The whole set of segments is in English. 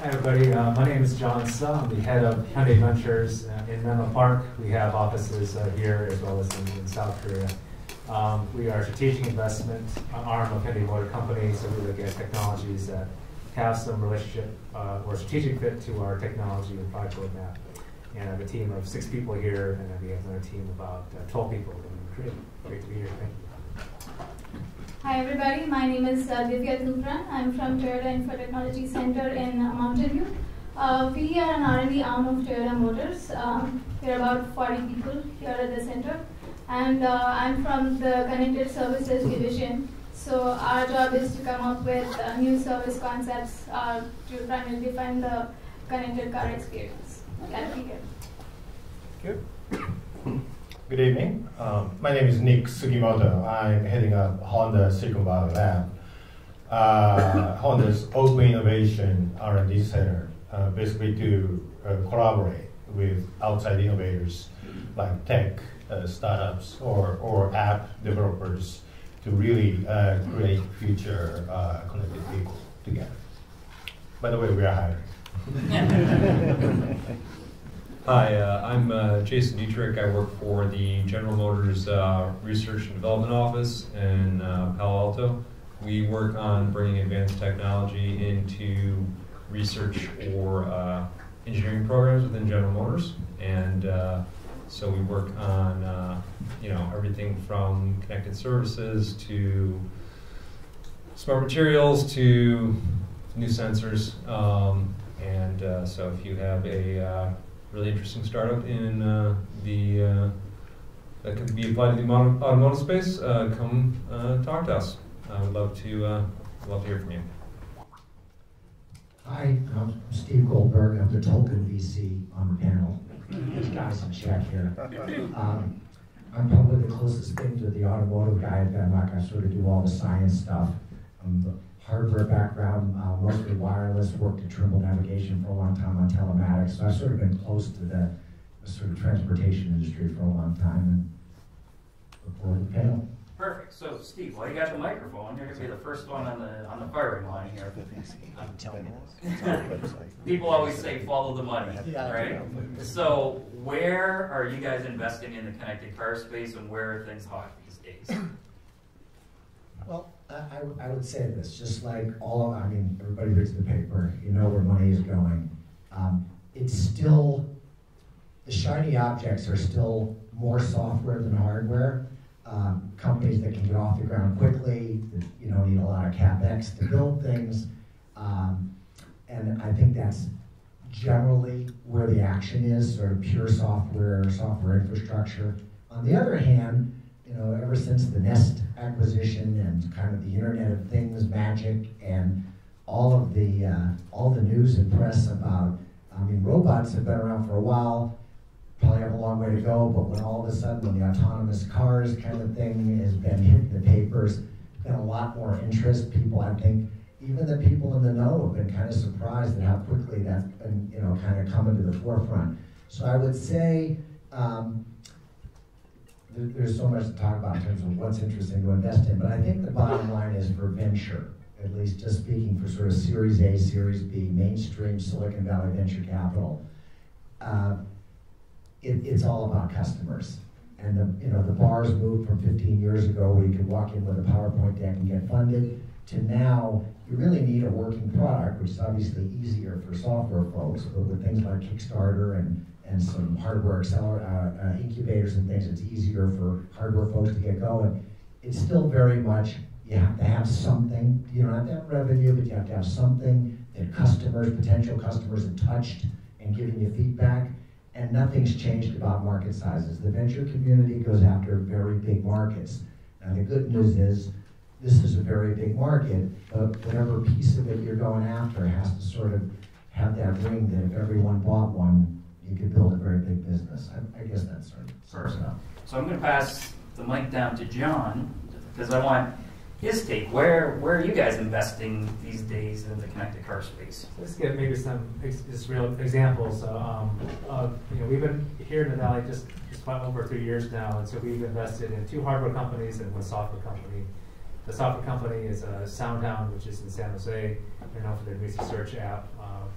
Hi everybody, my name is John Suh. I'm the head of Hyundai Ventures in Menlo Park. We have offices here as well as in South Korea. We are a strategic investment arm of Hyundai Motor Company, so we look at technologies that have some relationship or strategic fit to our technology and product roadmap. And I have a team of 6 people here, and then we have another team of about 12 people in Korea. Great to be here, thank you. Hi everybody, my name is Divya Thupran. I'm from Toyota Info Technology Center in Mountain View. We are an R&D arm of Toyota Motors. We're about 40 people here at the center. And I'm from the Connected Services Division. So our job is to come up with new service concepts to primarily define the connected car experience. Glad to be here. Good. Good evening. My name is Nick Sugimoto. I'm heading up Honda Silicon Valley Lab. Honda's Open Innovation R&D Center, basically to collaborate with outside innovators like tech startups or app developers to really create future connected vehicles together. By the way, we are hiring. Hi, I'm Jason Dietrich. I work for the General Motors Research and Development Office in Palo Alto. We work on bringing advanced technology into research or engineering programs within General Motors, and so we work on everything from connected services to smart materials to new sensors, and so if you have a really interesting startup in that could be applied to the automotive space, come talk to us. I would love to hear from you. Hi, I'm Steve Goldberg. I'm the Tolkien VC on the panel. These guys in chat here. I'm probably the closest thing to the automotive guy at Venlock. I sort of do all the science stuff. I'm the hardware background, mostly wireless, worked at Trimble Navigation for a long time on telematics, so I've sort of been close to the sort of transportation industry for a long time, and look forward to the panel. Perfect. So, Steve, while you got the microphone, you're going to be the first one on the firing line here. People always say follow the money, right? So, where are you guys investing in the connected car space, and where are things hot these days? Well, I would say this, just like everybody reads the paper, you know where money is going. It's still, the shiny objects are still more software than hardware. Companies that can get off the ground quickly, that need a lot of CapEx to build things. And I think that's generally where the action is, sort of pure software infrastructure. On the other hand, ever since the Nest acquisition and kind of the Internet of Things magic and all the news and press about, robots have been around for a while, probably have a long way to go, but when all of a sudden, when the autonomous cars kind of thing has been hitting the papers, been a lot more interest. People, I think, even the people in the know have been kind of surprised at how quickly that's been, kind of coming to the forefront. So I would say, there's so much to talk about in terms of what's interesting to invest in, but I think the bottom line is for venture, at least just speaking for sort of Series A, Series B, mainstream Silicon Valley venture capital, it's all about customers. And the bars moved from 15 years ago where you could walk in with a PowerPoint deck and get funded, to now you really need a working product, which is obviously easier for software folks, but with things like Kickstarter and some hardware incubators and things, it's easier for hardware folks to get going. It's still very much, you have to have something. You don't have to have revenue, but you have to have something that potential customers have touched and given you feedback, and nothing's changed about market sizes. The venture community goes after very big markets. Now the good news is, this is a very big market, but whatever piece of it you're going after has to sort of have that ring that if everyone bought one, you could build a very big business. I guess that's sort of first. So I'm going to pass the mic down to John, because I want his take. Where are you guys investing these days in the connected car space? Let's get maybe some just real examples. We've been here in the Valley just about over 3 years now, and so we've invested in 2 hardware companies and 1 software company. The software company is SoundHound, which is in San Jose. They're known for their music search app.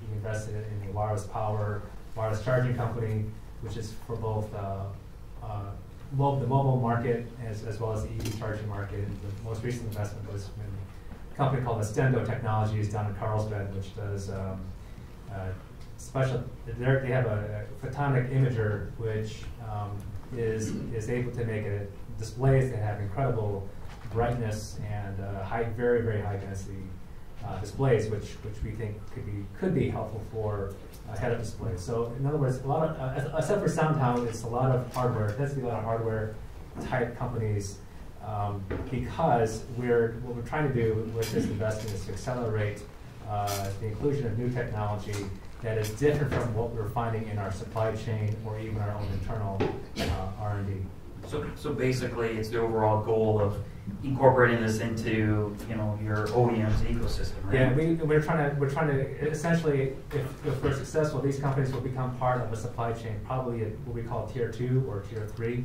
We invested in a wireless power, wireless charging company, which is for both the mobile market as well as the EV charging market. The most recent investment was in a company called Estendo Technologies down in Carlsbad, which does special. They have a photonic imager, which is able to make displays that have incredible brightness and very, very high density displays, which we think could be helpful for head-up displays. So in other words, a lot of except for SoundHound, it's a lot of hardware. It tends to be a lot of hardware type companies because what we're trying to do with this investment is to accelerate the inclusion of new technology that is different from what we're finding in our supply chain or even our own internal R&D. So basically, it's the overall goal of incorporating this into your OEM's ecosystem, right? Yeah, we're trying to essentially, if we're successful, these companies will become part of a supply chain, probably at what we call tier 2 or tier 3. In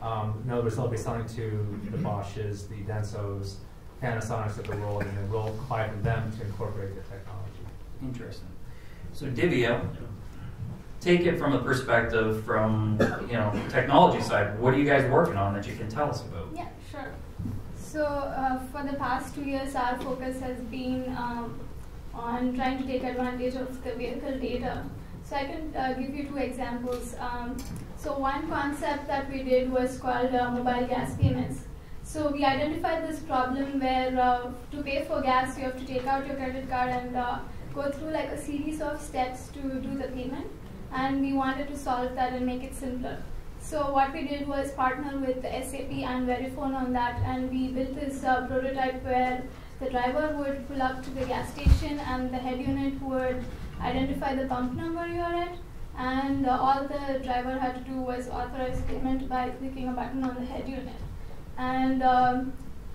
other words, they'll be selling to the Bosches, the Densos, Panasonics of the world, and then we'll buy from them to incorporate the technology. Interesting. So Divya, take it from the perspective from technology side. What are you guys working on that you can tell us about? Yeah, sure. So for the past 2 years, our focus has been on trying to take advantage of the vehicle data. So I can give you 2 examples. So one concept that we did was called mobile gas payments. So we identified this problem where to pay for gas, you have to take out your credit card and go through like a series of steps to do the payment. And we wanted to solve that and make it simpler. So what we did was partner with SAP and Verifone on that, and we built this prototype where the driver would pull up to the gas station and the head unit would identify the pump number you are at, and all the driver had to do was authorize payment by clicking a button on the head unit. And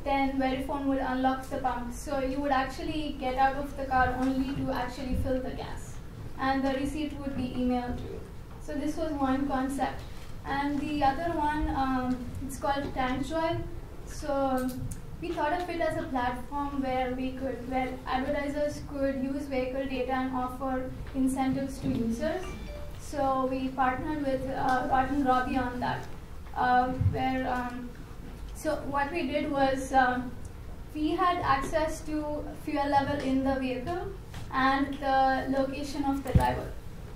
then Verifone would unlock the pump. So you would actually get out of the car only to actually fill the gas, and the receipt would be emailed to you. So this was one concept. And the other one, it's called TankDrive. So we thought of it as a platform where advertisers could use vehicle data and offer incentives to users. So we partnered with Rod and Robbie on that. So what we did was we had access to fuel level in the vehicle and the location of the driver.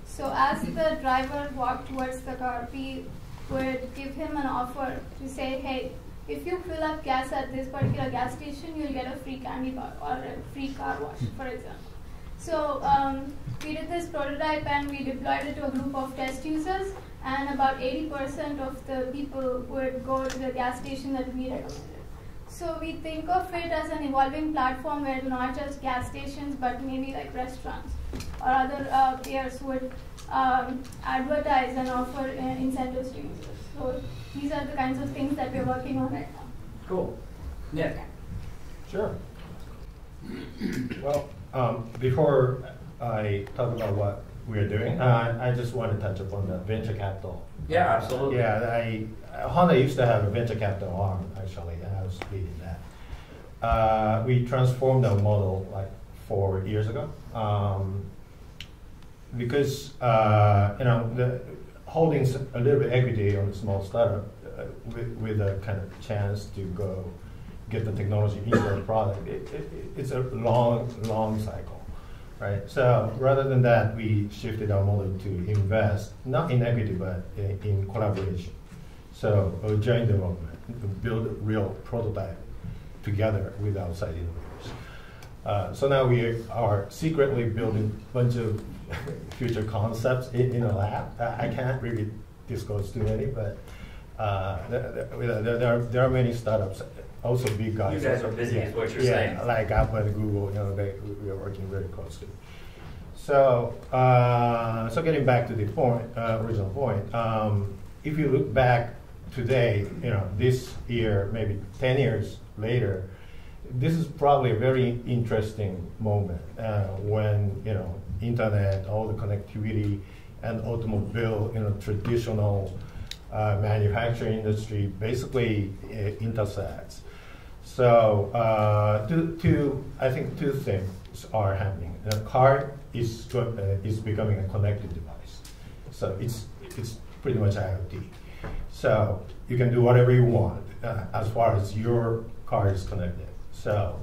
So as the driver walked towards the car, we would give him an offer to say, hey, if you fill up gas at this particular gas station, you'll get a free candy bar or a free car wash, for example. So we did this prototype and we deployed it to a group of test users, and about 80% of the people would go to the gas station that we recommended. So we think of it as an evolving platform where not just gas stations, but maybe like restaurants or other peers would advertise and offer incentives to users. So these are the kinds of things that we're working on right now. Cool. Nick. Sure. Well, before I talk about what we're doing, I just want to touch upon the venture capital. Yeah, absolutely. Yeah, Honda used to have a venture capital arm, actually, and I was leading that. We transformed our model like 4 years ago because the holding a little bit equity on a small startup with a kind of chance to go get the technology into the product, it's a long cycle, right? So rather than that, we shifted our model to invest, not in equity, but in collaboration. So joint development, build a real prototype together with outside innovators. So now we are secretly building a bunch of future concepts in a lab. I can't really disclose too many, but there are many startups, also big guys. You guys are busy, is what you're saying. Like Apple and Google, we are working very closely. So, so getting back to the original point, if you look back today, this year, maybe 10 years later, this is probably a very interesting moment when internet, all the connectivity, and automobile, traditional manufacturing industry basically intersects. So I think two things are happening. The car is becoming a connected device. So it's pretty much IoT. So you can do whatever you want as far as your car is connected. So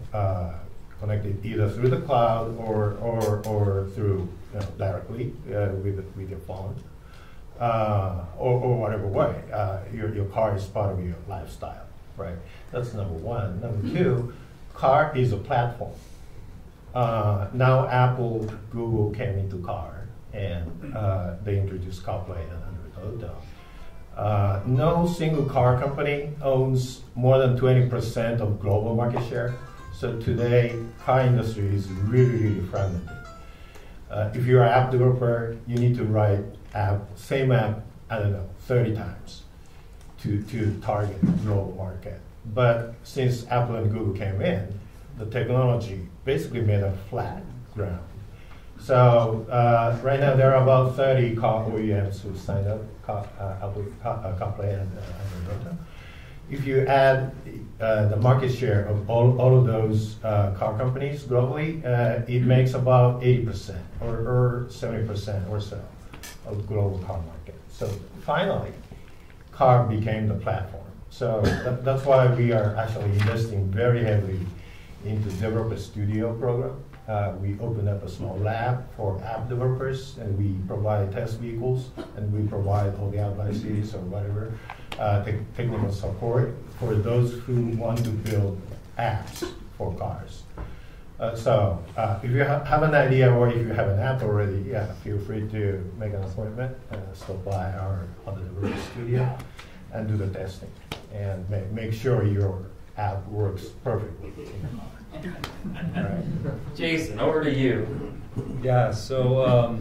connected either through the cloud or through directly with your phone or whatever way. Your car is part of your lifestyle, right? That's number one. Number two, car is a platform. Now Apple, Google came into car and they introduced CarPlay and Android Auto. No single car company owns more than 20% of global market share. So today, car industry is really fragmented. If you're an app developer, you need to write same app, 30 times to target the global market. But since Apple and Google came in, the technology basically made a flat ground. So right now there are about 30 car OEMs who signed up Apple CarPlay and Android Auto. If you add the market share of all of those car companies globally, it makes about 80% or 70% or so of the global car market. So finally, car became the platform. So that's why we are actually investing very heavily into Developer Studio program. We opened up a small lab for app developers, and we provide test vehicles, and we provide all the advices or whatever technical support for those who want to build apps for cars. So if you have an idea or if you have an app already, feel free to make an appointment, stop by our other Developer Studio, and do the testing, and make sure your app works perfectly in your car. Right. Jason, over to you. Yeah, so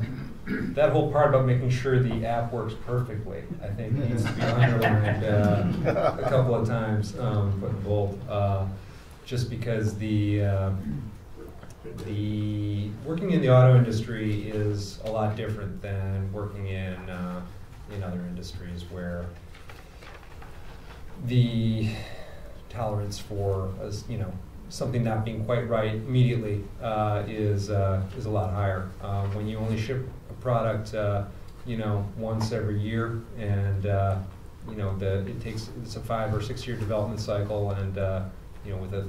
that whole part about making sure the app works perfectly, I think needs to be underlined a couple of times, put in bold, just because the working in the auto industry is a lot different than working in other industries where the tolerance for something not being quite right immediately is a lot higher. When you only ship a product, once every year, and it's a 5 or 6 year development cycle, and with a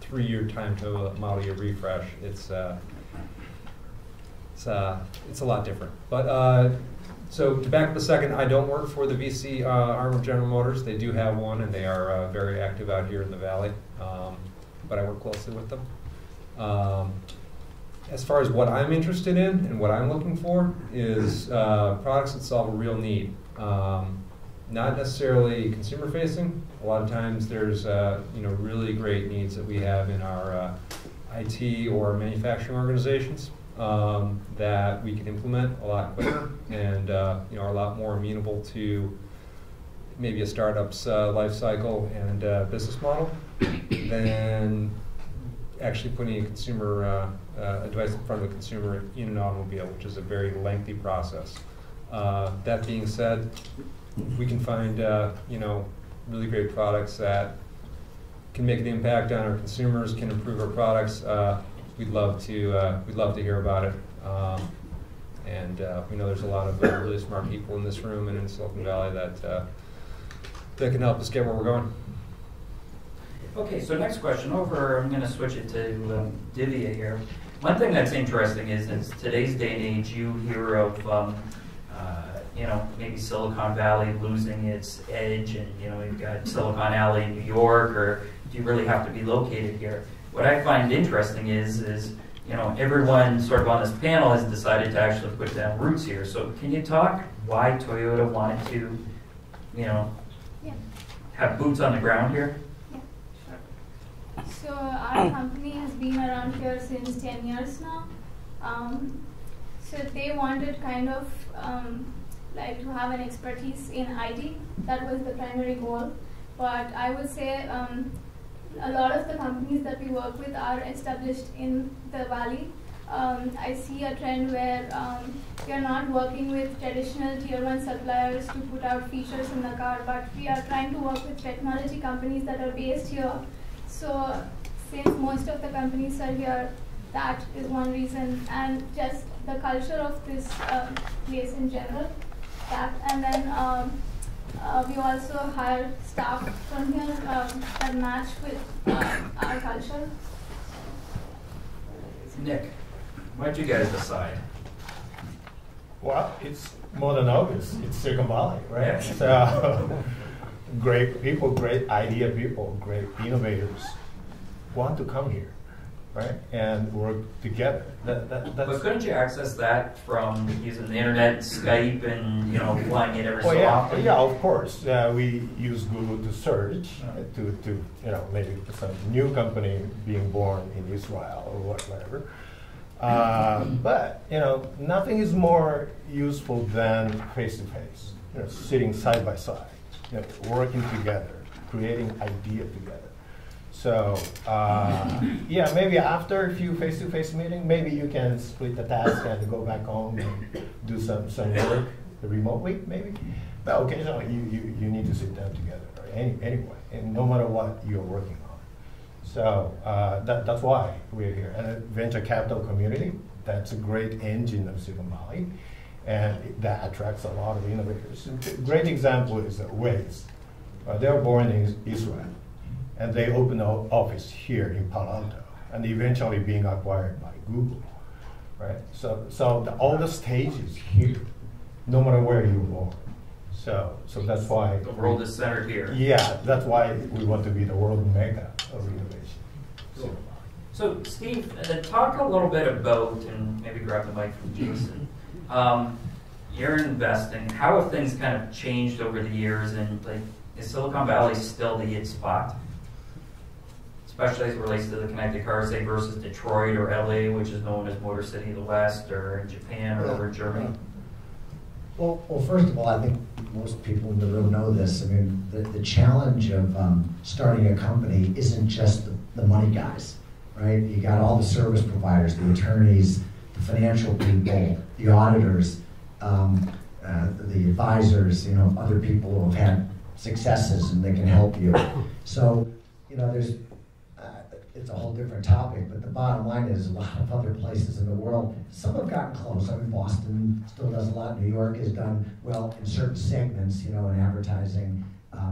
3-year time to model year refresh, it's a lot different. But so to back up a second, I don't work for the VC arm of General Motors. They do have one, and they are very active out here in the Valley. But I work closely with them. As far as what I'm interested in and what I'm looking for is products that solve a real need. Not necessarily consumer facing. A lot of times there's really great needs that we have in our IT or manufacturing organizations that we can implement a lot quicker and are a lot more amenable to maybe a startup's life cycle and business model than actually putting a consumer a device in front of the consumer in an automobile, which is a very lengthy process. That being said, we can find really great products that can make an impact on our consumers, can improve our products. We'd love to hear about it. And we know there's a lot of really smart people in this room and in Silicon Valley that can help us get where we're going. Okay, so next question over. I'm going to switch it to Divya here. One thing that's interesting is in today's day and age, you hear of maybe Silicon Valley losing its edge, and you've got Silicon Alley in New York, or do you really have to be located here? What I find interesting is everyone sort of on this panel has decided to actually put down roots here. So can you talk why Toyota wanted to, have boots on the ground here? So our company has been around here since 10 years now. So they wanted kind of to have an expertise in IT. That was the primary goal. But I would say a lot of the companies that we work with are established in the Valley. I see a trend where we are not working with traditional tier 1 suppliers to put out features in the car, but we are trying to work with technology companies that are based here. So since most of the companies are here, that is one reason, and just the culture of this place in general. That, and then we also hire staff from here that match with our culture. Nick, why'd you guys decide? Well, it's more than obvious. It's Silicon Valley, right? Yeah. So, great people, great idea people, great innovators want to come here, right? And work together. But That's couldn't you access that from using the internet, Skype, and flying in every oh, so yeah, often? yeah, of course. We use Google to search to maybe some new company being born in Israel or whatever. But nothing is more useful than face to face. Sitting side by side, working together, creating idea together. So yeah, maybe after a few face to face meetings, maybe you can split the task and go back home and do some work remotely, maybe. But occasionally you need to sit down together, right? Anyway, and no matter what you're working on. So that's why we're here. And a venture capital community, that's a great engine of Silicon Valley, and that attracts a lot of innovators. A great example is Waze. They were born in Israel, and they opened an office here in Palo Alto, and eventually being acquired by Google, right? So all the stages here, no matter where you were born. So that's why The world is centered here. yeah, that's why we want to be the world mecca of innovation. So, Steve, talk a little bit about, and maybe grab the mic from Jason. You're investing. How have things kind of changed over the years, and is Silicon Valley still the it spot? Especially as it relates to the connected cars, say, versus Detroit or LA, which is known as Motor City of the West, or in Japan or over in Germany? Well, first of all, I think most people in the room know this. I mean, the challenge of starting a company isn't just the money guys, right? You got all the service providers, the attorneys, the financial people, the auditors, the advisors, other people who have had successes and they can help you. So, there's it's a whole different topic, but the bottom line is a lot of other places in the world, some have gotten close. I mean, Boston still does a lot. New York has done well in certain segments, in advertising.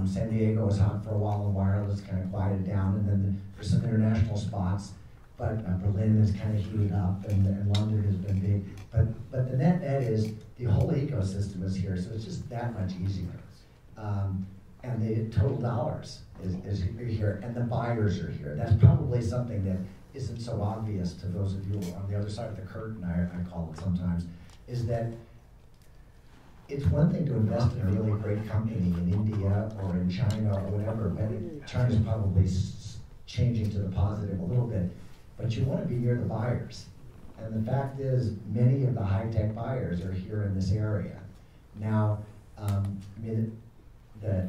San Diego was hot for a while in wireless, kind of quieted down, and then there's some international spots. But Berlin has kind of heated up, and London has been big. But the net is the whole ecosystem is here, so it's just that much easier. And the total dollars is here, and the buyers are here. That's probably something that isn't so obvious to those of you on the other side of the curtain, I call it sometimes, is that it's one thing to invest in a really great company in India or in China or whatever, but China's probably changing to the positive a little bit, but you want to be near the buyers. And the fact is, many of the high-tech buyers are here in this area. Now,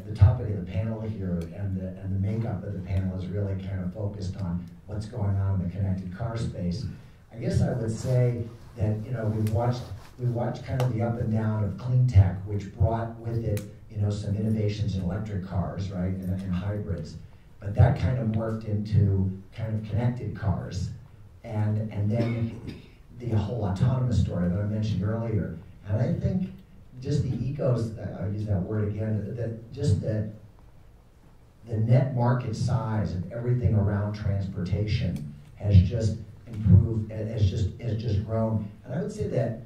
the topic of the panel here and the makeup of the panel is really kind of focused on what's going on in the connected car space. I guess I would say that we've watched kind of the up and down of clean tech, which brought with it some innovations in electric cars, right, and hybrids. But that kind of worked into kind of connected cars, and then the whole autonomous story that I mentioned earlier. And I think just the I'll use that word again, the net market size of everything around transportation has just improved, has just grown. And I would say that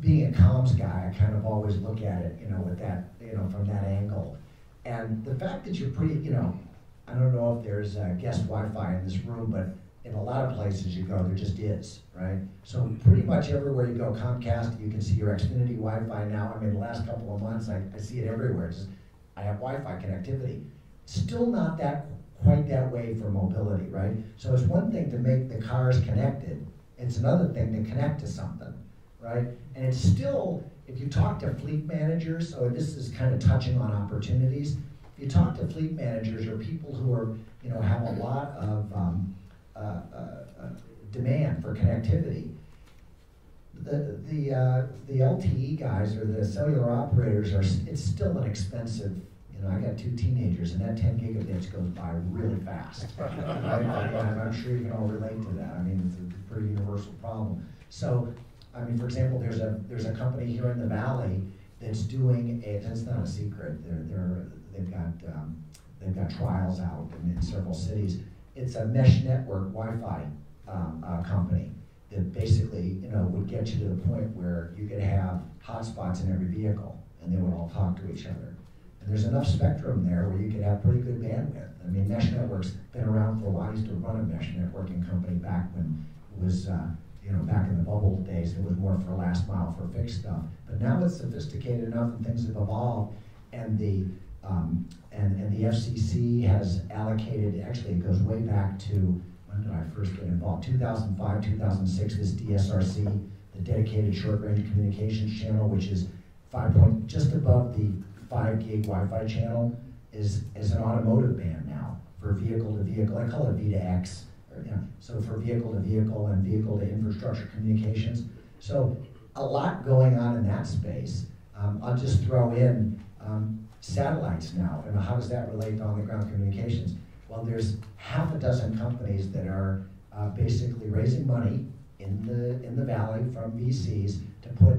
being a comms guy, I kind of always look at it, with that, from that angle. And the fact that you're pretty, I don't know if there's guest Wi-Fi in this room, but in a lot of places you go, there just is, right? So pretty much everywhere you go, Comcast, you can see your Xfinity Wi-Fi now. I mean, the last couple of months, I see it everywhere. I have Wi-Fi connectivity. Still not quite that way for mobility, right? So it's one thing to make the cars connected. It's another thing to connect to something, right? And it's still, if you talk to fleet managers, so this is kind of touching on opportunities. If you talk to fleet managers or people who are, have a lot of demand for connectivity, the LTE guys or the cellular operators it's still an expensive You know, I got 2 teenagers, and that 10 gigabits goes by really fast. I'm sure you can all relate to that. I mean, it's a pretty universal problem. So, I mean, for example, there's a company here in the Valley that's doing it's not a secret. They've got trials out in several cities. It's a mesh network Wi-Fi company that basically, you know, would get you to the point where you could have hotspots in every vehicle, and they would all talk to each other. And there's enough spectrum there where you could have pretty good bandwidth. I mean, mesh networks been around for a while. I used to run a mesh networking company back when it was, you know, back in the bubble days. It was more for last mile for fixed stuff. But now it's sophisticated enough, and things have evolved, and the FCC has allocated. Actually, it goes way back to when did I first get involved? 2005, 2006. This DSRC, the Dedicated Short Range Communications Channel, which is just above the 5 gig Wi-Fi channel, is an automotive band now for vehicle to vehicle. I call it V2X. You know, so for vehicle to vehicle and vehicle to infrastructure communications. So a lot going on in that space. I'll just throw in satellites now. And how does that relate to on-the-ground communications? Well, there's half a dozen companies that are basically raising money in the Valley from VCs to put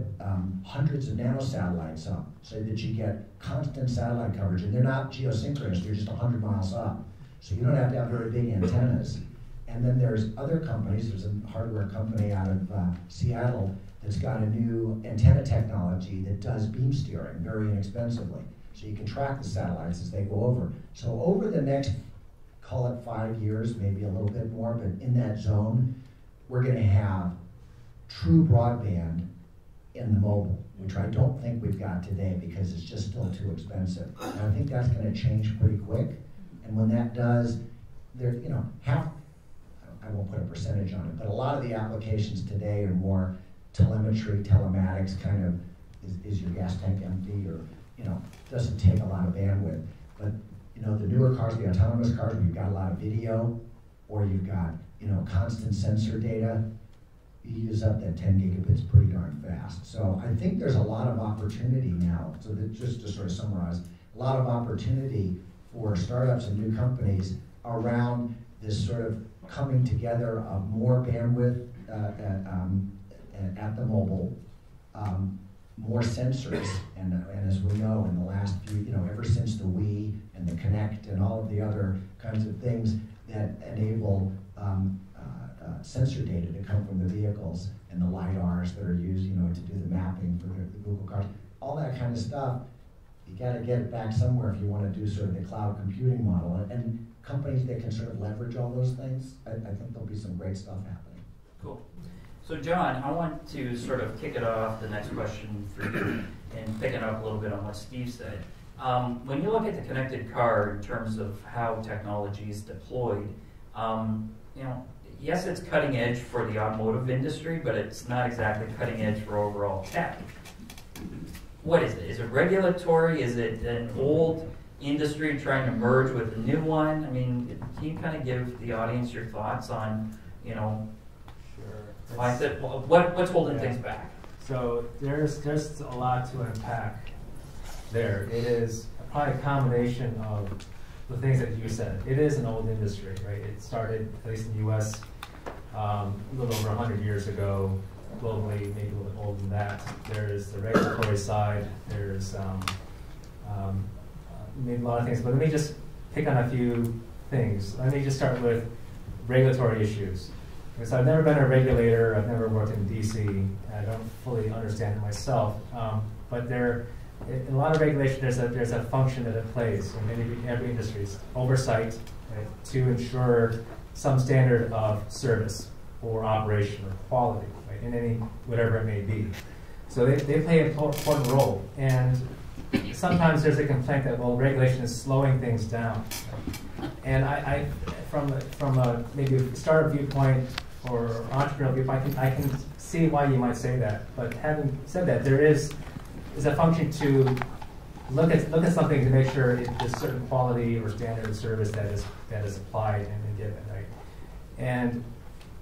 hundreds of nanosatellites up so that you get constant satellite coverage. And they're not geosynchronous, they're just 100 miles up. So you don't have to have very big antennas. And then there's other companies. There's a hardware company out of Seattle that's got a new antenna technology that does beam steering very inexpensively. So you can track the satellites as they go over. So over the next, call it 5 years, maybe a little bit more, but in that zone, we're going to have true broadband in the mobile, which I don't think we've got today because it's just still too expensive. And I think that's going to change pretty quick. And when that does, there, you know, I won't put a percentage on it, but a lot of the applications today are more telemetry, telematics, kind of, is your gas tank empty, or, you know, doesn't take a lot of bandwidth. But, you know, the newer cars, the autonomous cars, where you've got a lot of video, or you've got, you know, constant sensor data, you use up that 10 gigabits pretty darn fast. So I think there's a lot of opportunity now. So that, just to sort of summarize, a lot of opportunity for startups and new companies around this sort of coming together of more bandwidth at the mobile, more sensors, and as we know in the last few, you know, ever since the Wii and the Kinect and all of the other kinds of things that enable sensor data to come from the vehicles and the LiDARs that are used, you know, to do the mapping for the Google cars, all that kind of stuff. You got to get it back somewhere if you want to do sort of the cloud computing model. And companies that can sort of leverage all those things, I think there'll be some great stuff happening. Cool. So John, I want to sort of kick it off, the next question for you, and picking up a little bit on what Steve said. When you look at the connected car in terms of how technology is deployed, you know, yes, it's cutting edge for the automotive industry, but it's not exactly cutting edge for overall tech. What is it? Is it regulatory? Is it an old industry trying to merge with a new one? I mean, can you kind of give the audience your thoughts on, you know, why is it, what's holding things back? So there's a lot to unpack there. It is probably a combination of the things that you said. It is an old industry, right? It started, at least in the U.S., a little over 100 years ago. Globally, maybe a little bit older than that. There's the regulatory side. There's maybe a lot of things. But let me just pick on a few things. Let me just start with regulatory issues. Because I've never been a regulator. I've never worked in D.C. I don't fully understand it myself. But in a lot of regulation, there's a function that it plays in every industry's oversight, right, to ensure some standard of service or operation or quality, right, in any, whatever it may be. So they play an important role. And sometimes there's a complaint that, well, regulation is slowing things down. And I from a maybe a startup viewpoint or entrepreneurial viewpoint, I can see why you might say that. But having said that, there is a function to look at something to make sure there's certain quality or standard of service that is applied and given, right? And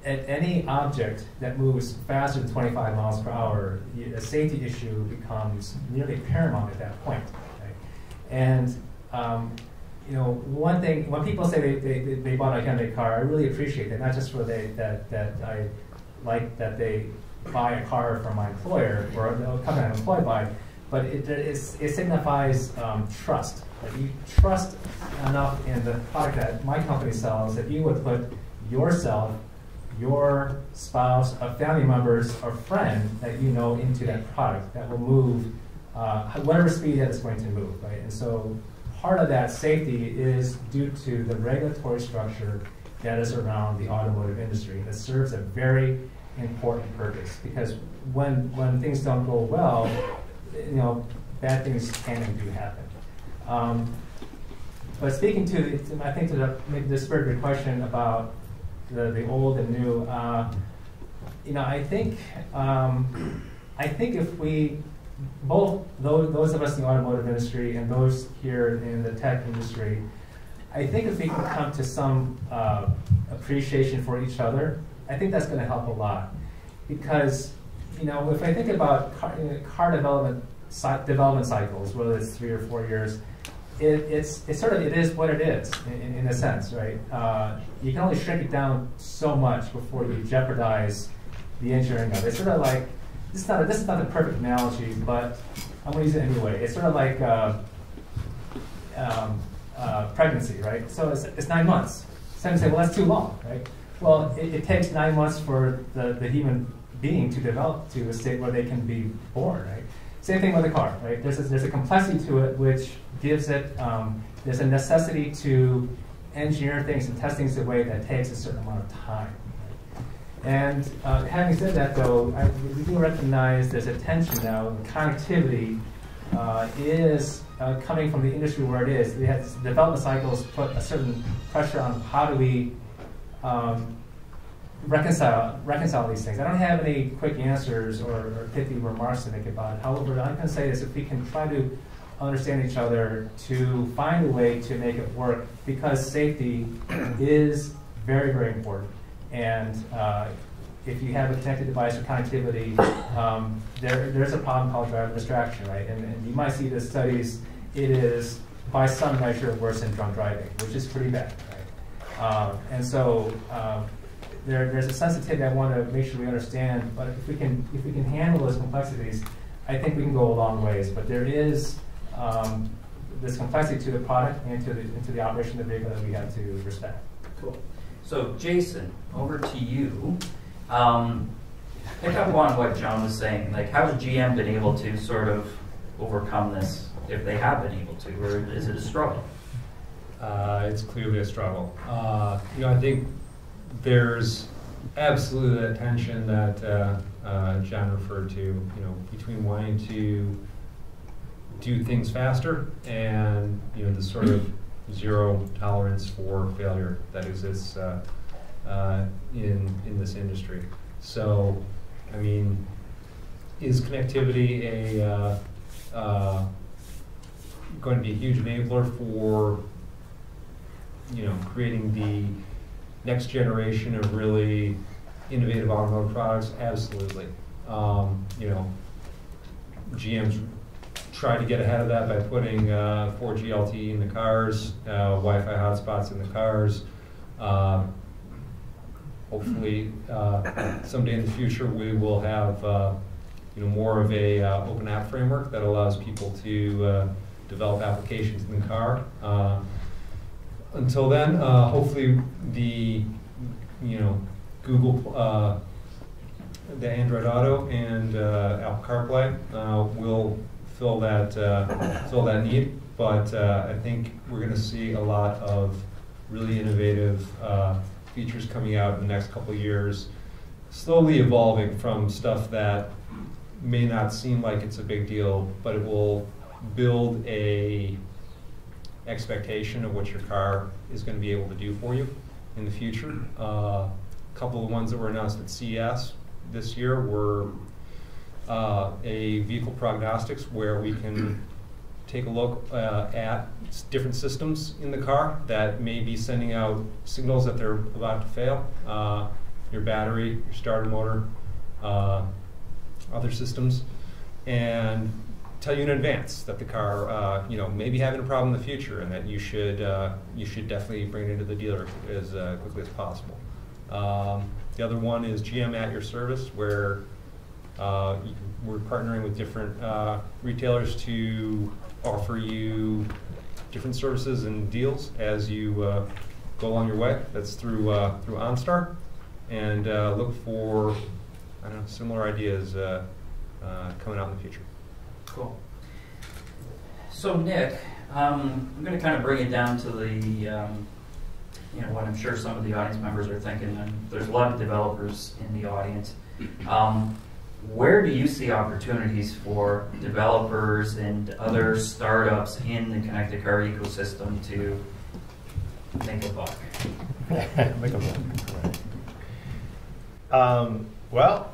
at any object that moves faster than 25 miles per hour, a safety issue becomes nearly paramount at that point, right? And you know, one thing, when people say they bought a Hyundai car, I really appreciate that, not just for that I like that they buy a car from my employer or the company I'm employed by, but it signifies trust. Like you trust enough in the product that my company sells that you would put yourself, your spouse, family members, or friend that you know into that product that will move whatever speed that it's going to move, right? And so part of that safety is due to the regulatory structure that is around the automotive industry. That serves a very important purpose, because when things don't go well, you know, bad things can and do happen. But speaking to, I think to maybe the spirit of your question about the old and new, you know, I think if we both those of us in the automotive industry and those here in the tech industry, I think if we can come to some appreciation for each other, I think that's going to help a lot. Because, you know, if I think about car development cycles, whether it's 3 or 4 years, it is what it is in a sense, right? You can only shrink it down so much before you jeopardize the engineering of it. It's sort of like, this is not the perfect analogy, but I'm going to use it anyway. It's sort of like pregnancy, right? So it's 9 months. Some say, well, that's too long, right? Well, it takes 9 months for the human being to develop to a state where they can be born, right? Same thing with a car, right? There's a complexity to it which gives it, there's a necessity to engineer things and test things in a way that takes a certain amount of time. And having said that, though, we do recognize there's a tension now. Connectivity is coming from the industry where it is. We have development cycles put a certain pressure on how do we reconcile these things. I don't have any quick answers or pithy remarks to make about it. However, what I'm going to say is if we can try to understand each other to find a way to make it work, because safety is very, very important. And if you have a connected device or connectivity, there's a problem called driver distraction, right? And you might see the studies, it is by some measure worse than drunk driving, which is pretty bad, right? And so there's a sensitivity I want to make sure we understand, but if we can handle those complexities, I think we can go a long ways. But there is this complexity to the product and to the operation of the vehicle that we have to respect. Cool. So Jason, over to you. Pick up on what John was saying. Like, how has GM been able to sort of overcome this, if they have been able to, or is it a struggle? It's clearly a struggle. You know, I think there's absolutely that tension that John referred to. You know, between wanting to do things faster and this sort of zero tolerance for failure that exists in this industry. So, I mean, is connectivity going to be a huge enabler for creating the next generation of really innovative automotive products? Absolutely. GM's tried to get ahead of that by putting 4G LTE in the cars, Wi-Fi hotspots in the cars. Hopefully, someday in the future, we will have more of a open app framework that allows people to develop applications in the car. Until then, hopefully the Google, the Android Auto, and Apple CarPlay will fill that need. But I think we're going to see a lot of really innovative features coming out in the next couple of years, slowly evolving from stuff that may not seem like it's a big deal, but it will build a expectation of what your car is going to be able to do for you in the future. A couple of the ones that were announced at CES this year were a vehicle prognostics, where we can take a look at different systems in the car that may be sending out signals that they're about to fail. Your battery, your starter motor, other systems, and tell you in advance that the car, may be having a problem in the future, and that you should definitely bring it into the dealer as quickly as possible. The other one is GM at your service, where we're partnering with different retailers to offer you different services and deals as you go along your way. That's through OnStar, and look for similar ideas coming out in the future. Cool. So Nick, I'm going to kind of bring it down to the, what I'm sure some of the audience members are thinking, and there's a lot of developers in the audience. Where do you see opportunities for developers and other startups in the connected car ecosystem to make a buck? Make a buck, right. Well,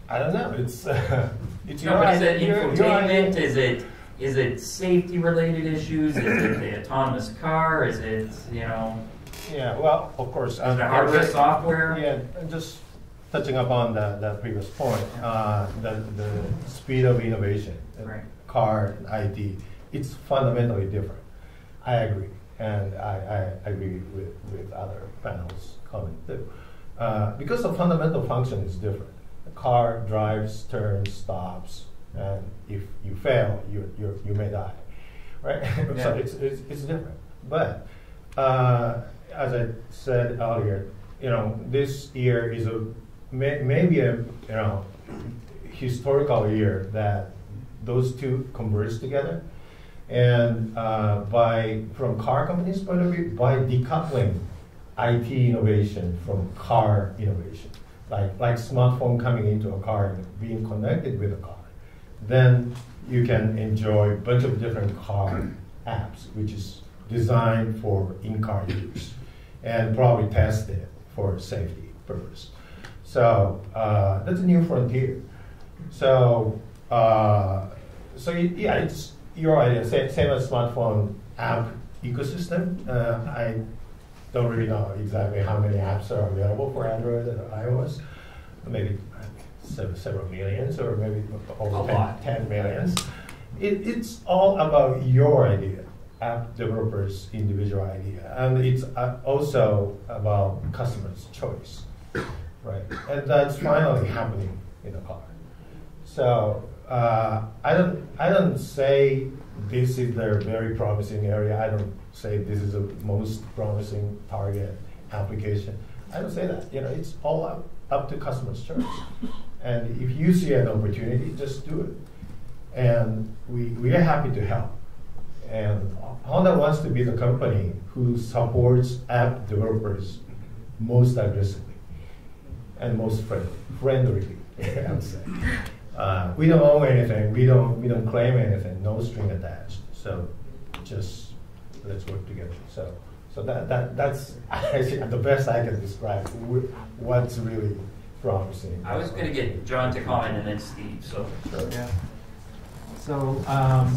I don't know. It's but is it infotainment? Is it safety related issues? Is it the autonomous car? Is it Yeah. Well, of course. Is it hardware, software? Yeah. Just touching upon that previous point, the speed of innovation, Right. car ID, it's fundamentally different. I agree, and I agree with other panels' comment too, because the fundamental function is different. The car drives, turns, stops, and if you fail, you may die, right? Yeah. So it's different. But as I said earlier, this year is maybe a historical year that those two converge together, and from car companies' point of view, by decoupling IT innovation from car innovation, like smartphone coming into a car and being connected with a car, then you can enjoy a bunch of different car apps, which is designed for in-car use and probably tested for safety purpose. So that's a new frontier. So it's your idea. Same as smartphone app ecosystem. I don't really know exactly how many apps are available for Android and iOS. Maybe several millions, or maybe over 10 millions. It's all about your idea, app developers' individual idea, and it's also about customers' choice, right? And that's finally happening in the car. So I don't say this is their very promising area. I don't say this is the most promising target application. I don't say that. It's all up to customers' choice. And if you see an opportunity, just do it. And we are happy to help. And Honda wants to be the company who supports app developers most aggressively and most friendly, I would say. We don't own anything. We don't claim anything. No string attached. So just let's work together. So that's the best I can describe what's really promising. I was going to get John to comment and then Steve. So sure. Yeah. So I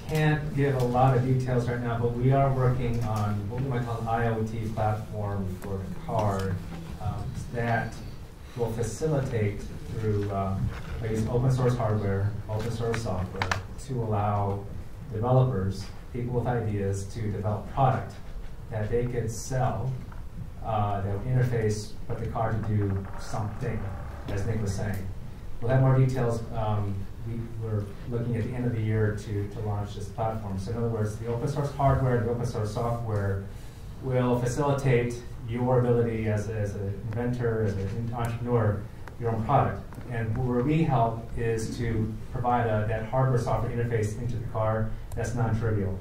can't give a lot of details right now, but we are working on what we might call an IoT platform for the car that will facilitate through open source hardware, open source software, to allow developers, people with ideas, to develop product that they could sell that would interface with the car to do something, as Nick was saying. We'll have more details. We're looking at the end of the year to launch this platform. So in other words, the open source hardware, the open source software will facilitate your ability as an inventor, as an entrepreneur, your own product. And where we help is to provide that hardware-software interface into the car that's non-trivial.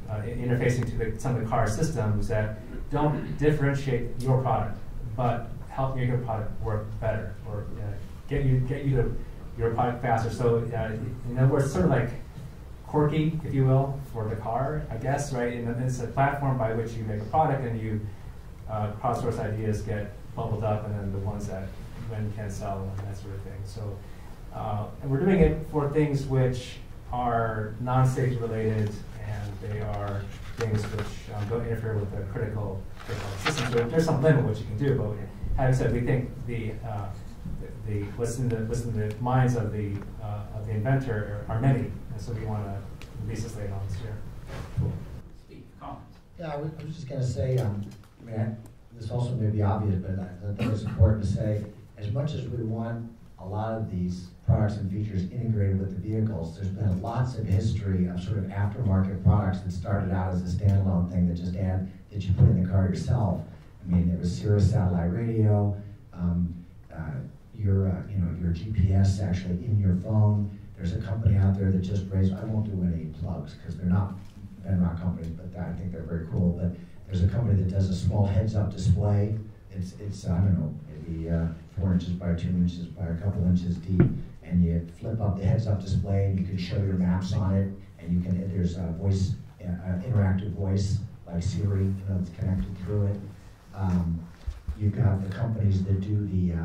Interfacing to some of the car systems that don't differentiate your product, but help make your product work better, or get you to your product faster. So in other words, sort of like quirky, if you will, for the car, I guess, right? And it's a platform by which you make a product, and you crowdsource ideas get bubbled up, and then the ones that when can sell and that sort of thing. So and we're doing it for things which are non-safety related, and they are things which don't interfere with the critical system. So there's some limit what you can do, but having said, we think the what's in the minds of the inventor are many, and so we want to release this later on this year. Cool. Steve, comments? Yeah, I was just going to say, this also may be obvious, but I think it's important to say, as much as we want a lot of these products and features integrated with the vehicles, there's been lots of history of sort of aftermarket products that started out as a standalone thing that you put in the car yourself. I mean, there was Sirius satellite radio, your GPS actually in your phone. There's a company out there that just raised, I won't do any plugs because they're not Venrock companies, but I think they're very cool. But there's a company that does a small heads-up display. It's I don't know, maybe 4 inches by 2 inches by a couple inches deep, and you flip up the heads-up display, and you can show your maps on it, and there's a voice, interactive voice like Siri, that's connected through it. You've got the companies that do the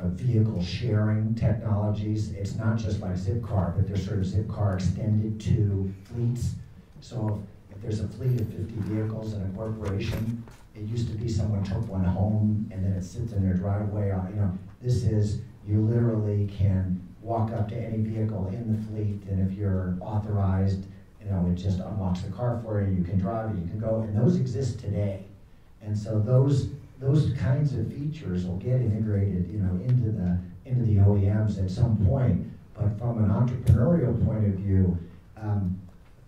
vehicle sharing technologies. It's not just like Zipcar, but there's sort of Zipcar extended to fleets. So if there's a fleet of 50 vehicles in a corporation, it used to be someone took one home and then it sits in their driveway. This is, you literally can walk up to any vehicle in the fleet, and if you're authorized, it just unlocks the car for you. You can drive it, you can go, and those exist today. And so those kinds of features will get integrated, into the OEMs at some point. But from an entrepreneurial point of view,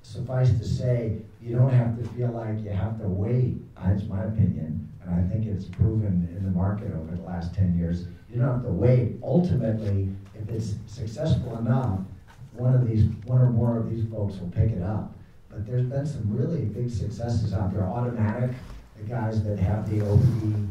suffice to say, you don't have to feel like you have to wait. That's my opinion, and I think it's proven in the market over the last 10 years. You don't have to wait. Ultimately, if it's successful enough, one or more of these folks will pick it up. But there's been some really big successes out there. Automatic, the guys that have the OBD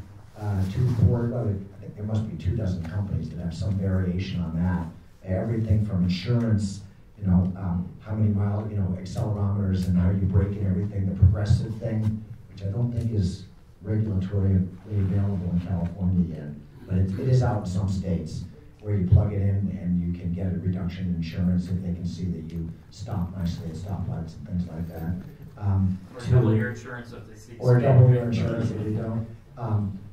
240, I think there must be 24 companies that have some variation on that. Everything from insurance, how many miles, accelerometers and how you brake and everything, the progressive thing, which I don't think is regulatorily available in California yet, but it is out in some states where you plug it in and you can get a reduction in insurance if they can see that you stop nicely at stoplights and things like that. Or double your insurance if they see. Or double your insurance if you don't.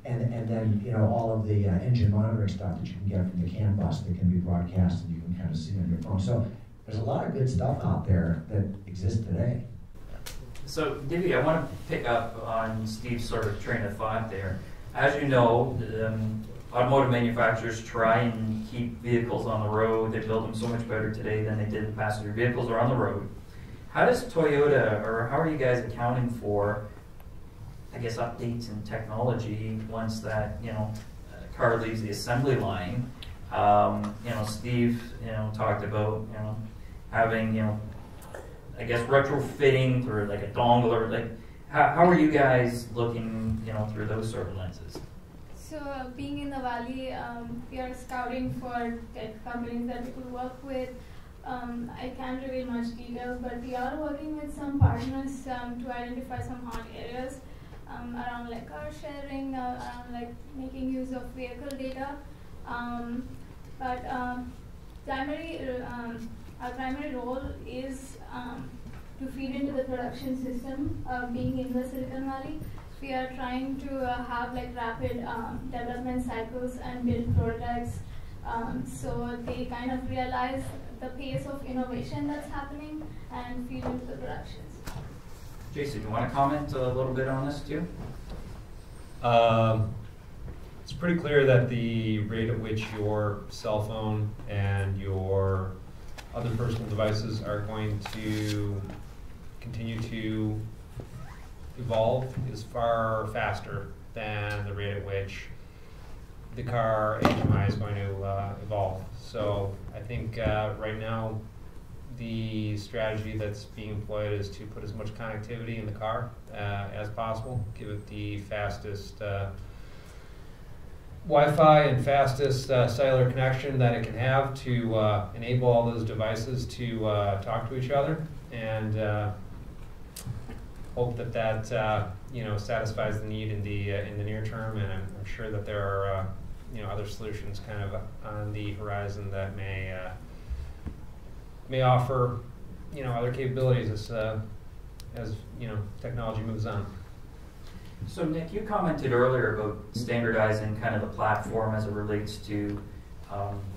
And then, all of the engine monitoring stuff that you can get from the CAN bus that can be broadcast and you can kind of see on your phone. So there's a lot of good stuff out there that exists today. So, Divya, I want to pick up on Steve's sort of train of thought there. As you know, automotive manufacturers try and keep vehicles on the road. They build them so much better today than they did when passenger vehicles are on the road. How does Toyota, or how are you guys accounting for, I guess, updates in technology once that car leaves the assembly line? Steve, talked about having I guess retrofitting through like a dongle or like how are you guys looking through those sort of lenses? So being in the Valley, we are scouting for tech companies that we could work with. I can't reveal much details, but we are working with some partners to identify some hot areas around like car sharing, around like making use of vehicle data. But our primary role is to feed into the production system. Being in the Silicon Valley, we are trying to have like rapid development cycles and build prototypes, so they kind of realize the pace of innovation that's happening and feed into the productions. Jason, you want to comment a little bit on this too? It's pretty clear that the rate at which your cell phone and your other personal devices are going to continue to evolve is far faster than the rate at which the car HMI is going to evolve. So I think right now the strategy that's being employed is to put as much connectivity in the car as possible, give it the fastest Wi-Fi and fastest cellular connection that it can have to enable all those devices to talk to each other, and hope that satisfies the need in the near term. And I'm sure that there are other solutions kind of on the horizon that may offer other capabilities as technology moves on. So Nick, you commented earlier about standardizing kind of the platform as it relates to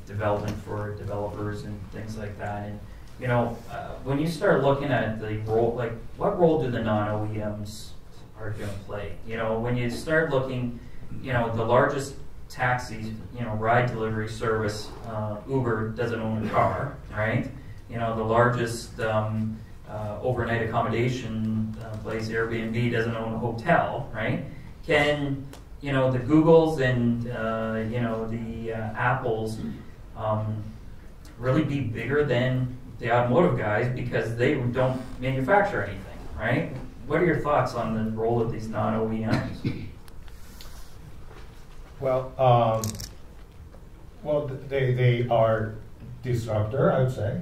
development for developers and things like that. And you know, when you start looking at the role, like what role do the non-OEMs are going to play? You know, when you start looking, you know, the largest taxi, you know, ride delivery service, Uber doesn't own a car, right? You know, the largest overnight accommodation place, Airbnb, doesn't own a hotel, right? Can, you know, the Googles and, you know, the Apples really be bigger than the automotive guys because they don't manufacture anything, right? What are your thoughts on the role of these non-OEMs? Well, they are disruptor, I would say,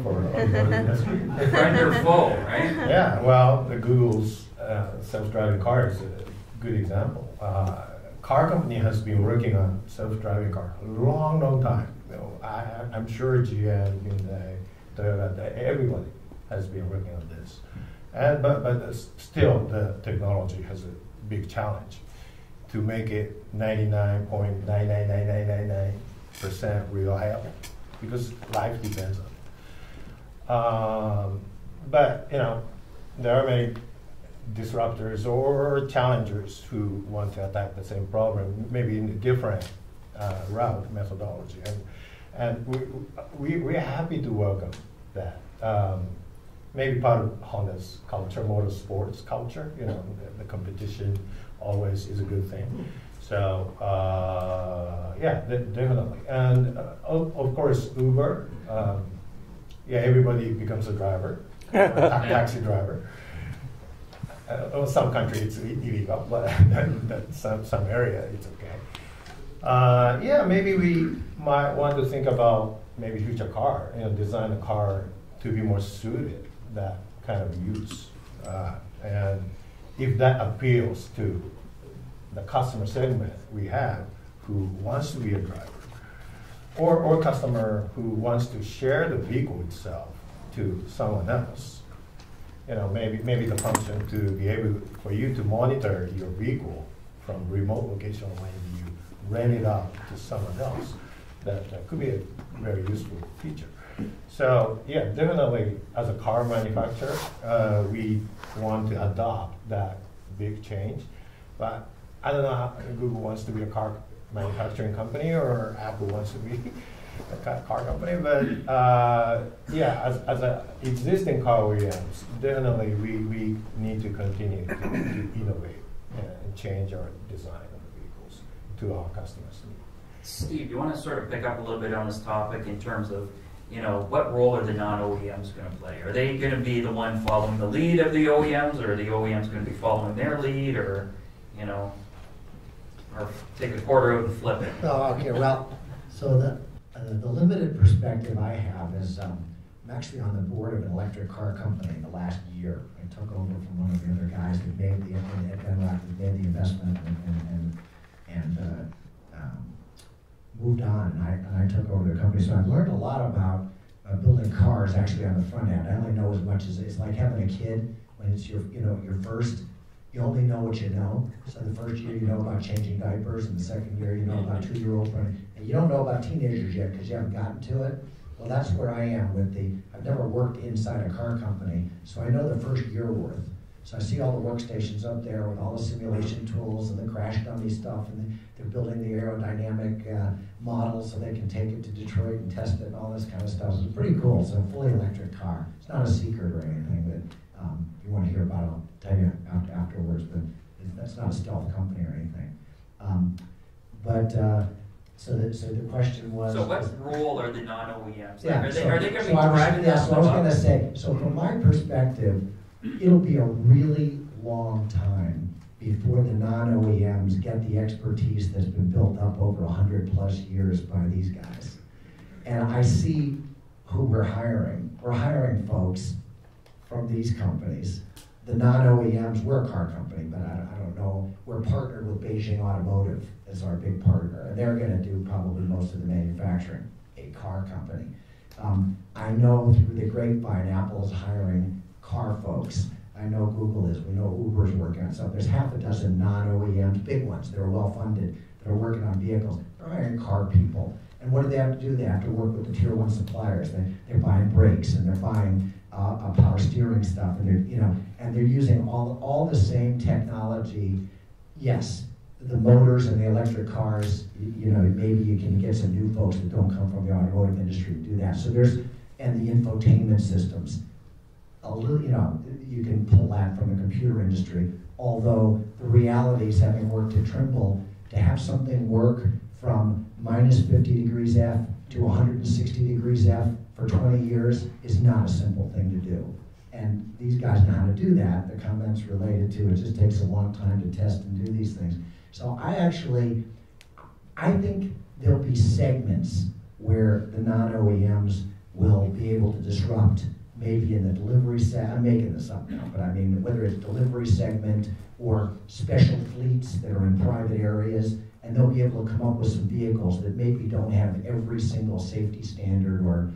for automotive industry. Friend or foe, right? Yeah, well, the Google's self-driving car is a good example. Car company has been working on self-driving car a long time. You know, I'm sure GM, Hyundai, Toyota, everybody has been working on this. And but still, the technology has a big challenge to make it 99.99999% reliable, because life depends on it. But you know, there are many disruptors or challengers who want to attack the same problem, maybe in a different route methodology, and we're happy to welcome that. Maybe part of Honda's culture, motorsports culture. You know, the competition always is a good thing. So yeah, definitely. And of course, Uber. Yeah, everybody becomes a driver, taxi driver. Some countries it's illegal, but some area it's okay. Yeah, maybe we might want to think about maybe future car. You know, design a car to be more suited that kind of use, and if that appeals to the customer segment we have who wants to be a driver, or customer who wants to share the vehicle itself to someone else. You know, maybe the function to be able for you to monitor your vehicle from remote location when you rent it out to someone else. That could be a very useful feature. So yeah, definitely as a car manufacturer, we want to adopt that big change. But I don't know how Google wants to be a car manufacturing company or Apple wants to be a car company. But yeah, as an existing car OEMs, definitely we need to continue to innovate and change our design of the vehicles to our customers' needs. Steve, you want to sort of pick up a little bit on this topic in terms of, you know, what role are the non-OEMs going to play? Are they going to be the one following the lead of the OEMs, or are the OEMs going to be following their lead, or, you know, or take a quarter out and flip it? Oh, okay, well, so the limited perspective I have is I'm actually on the board of an electric car company in the last year. I took over from one of the other guys that made the investment and moved on, and I took over the company. So I've learned a lot about building cars actually on the front end. I only know as much as it's like having a kid when it's your first. You only know what you know. So the first year you know about changing diapers, and the second year you know about 2-year-olds running. And you don't know about teenagers yet because you haven't gotten to it. Well, that's where I am with I've never worked inside a car company, so I know the first year worth. So I see all the workstations up there with all the simulation tools and the crash dummy stuff, and they're building the aerodynamic models so they can take it to Detroit and test it and all this kind of stuff. It's pretty cool. It's a fully electric car. It's not a secret or anything, but if you want to hear about it, I'll tell you afterwards, but that's not a stealth company or anything. So the question was... So what role are the non-OEMs? Yeah, are they going to be driving that? So I was going to say, so from my perspective, it'll be a really long time before the non-OEMs get the expertise that's been built up over 100+ years by these guys. And I see who we're hiring. We're hiring folks from these companies. The non-OEMs, we're a car company, but I don't know. We're partnered with Beijing Automotive as our big partner, and they're going to do probably most of the manufacturing, a car company. I know through the grapevine, Apple is hiring car folks I know Google is. We know Uber is working on stuff. There's half a dozen non-OEMs, big ones that are well-funded, that are working on vehicles. They're hiring car people. And what do they have to do? They have to work with the tier 1 suppliers. They're buying brakes and they're buying power steering stuff, and they're using all the same technology. Yes, the motors and the electric cars. Maybe you can get some new folks that don't come from the automotive industry to do that. So and the infotainment systems. A little, you can pull that from the computer industry. Although the reality is, having worked at Trimble, to have something work from minus 50 degrees F to 160 degrees F for 20 years is not a simple thing to do. And these guys know how to do that. The comments related to it just takes a long time to test and do these things. So I think there'll be segments where the non-OEMs will be able to disrupt, maybe in the delivery I'm making this up now, but I mean, whether it's delivery segment or special fleets that are in private areas, and they'll be able to come up with some vehicles that maybe don't have every single safety standard, or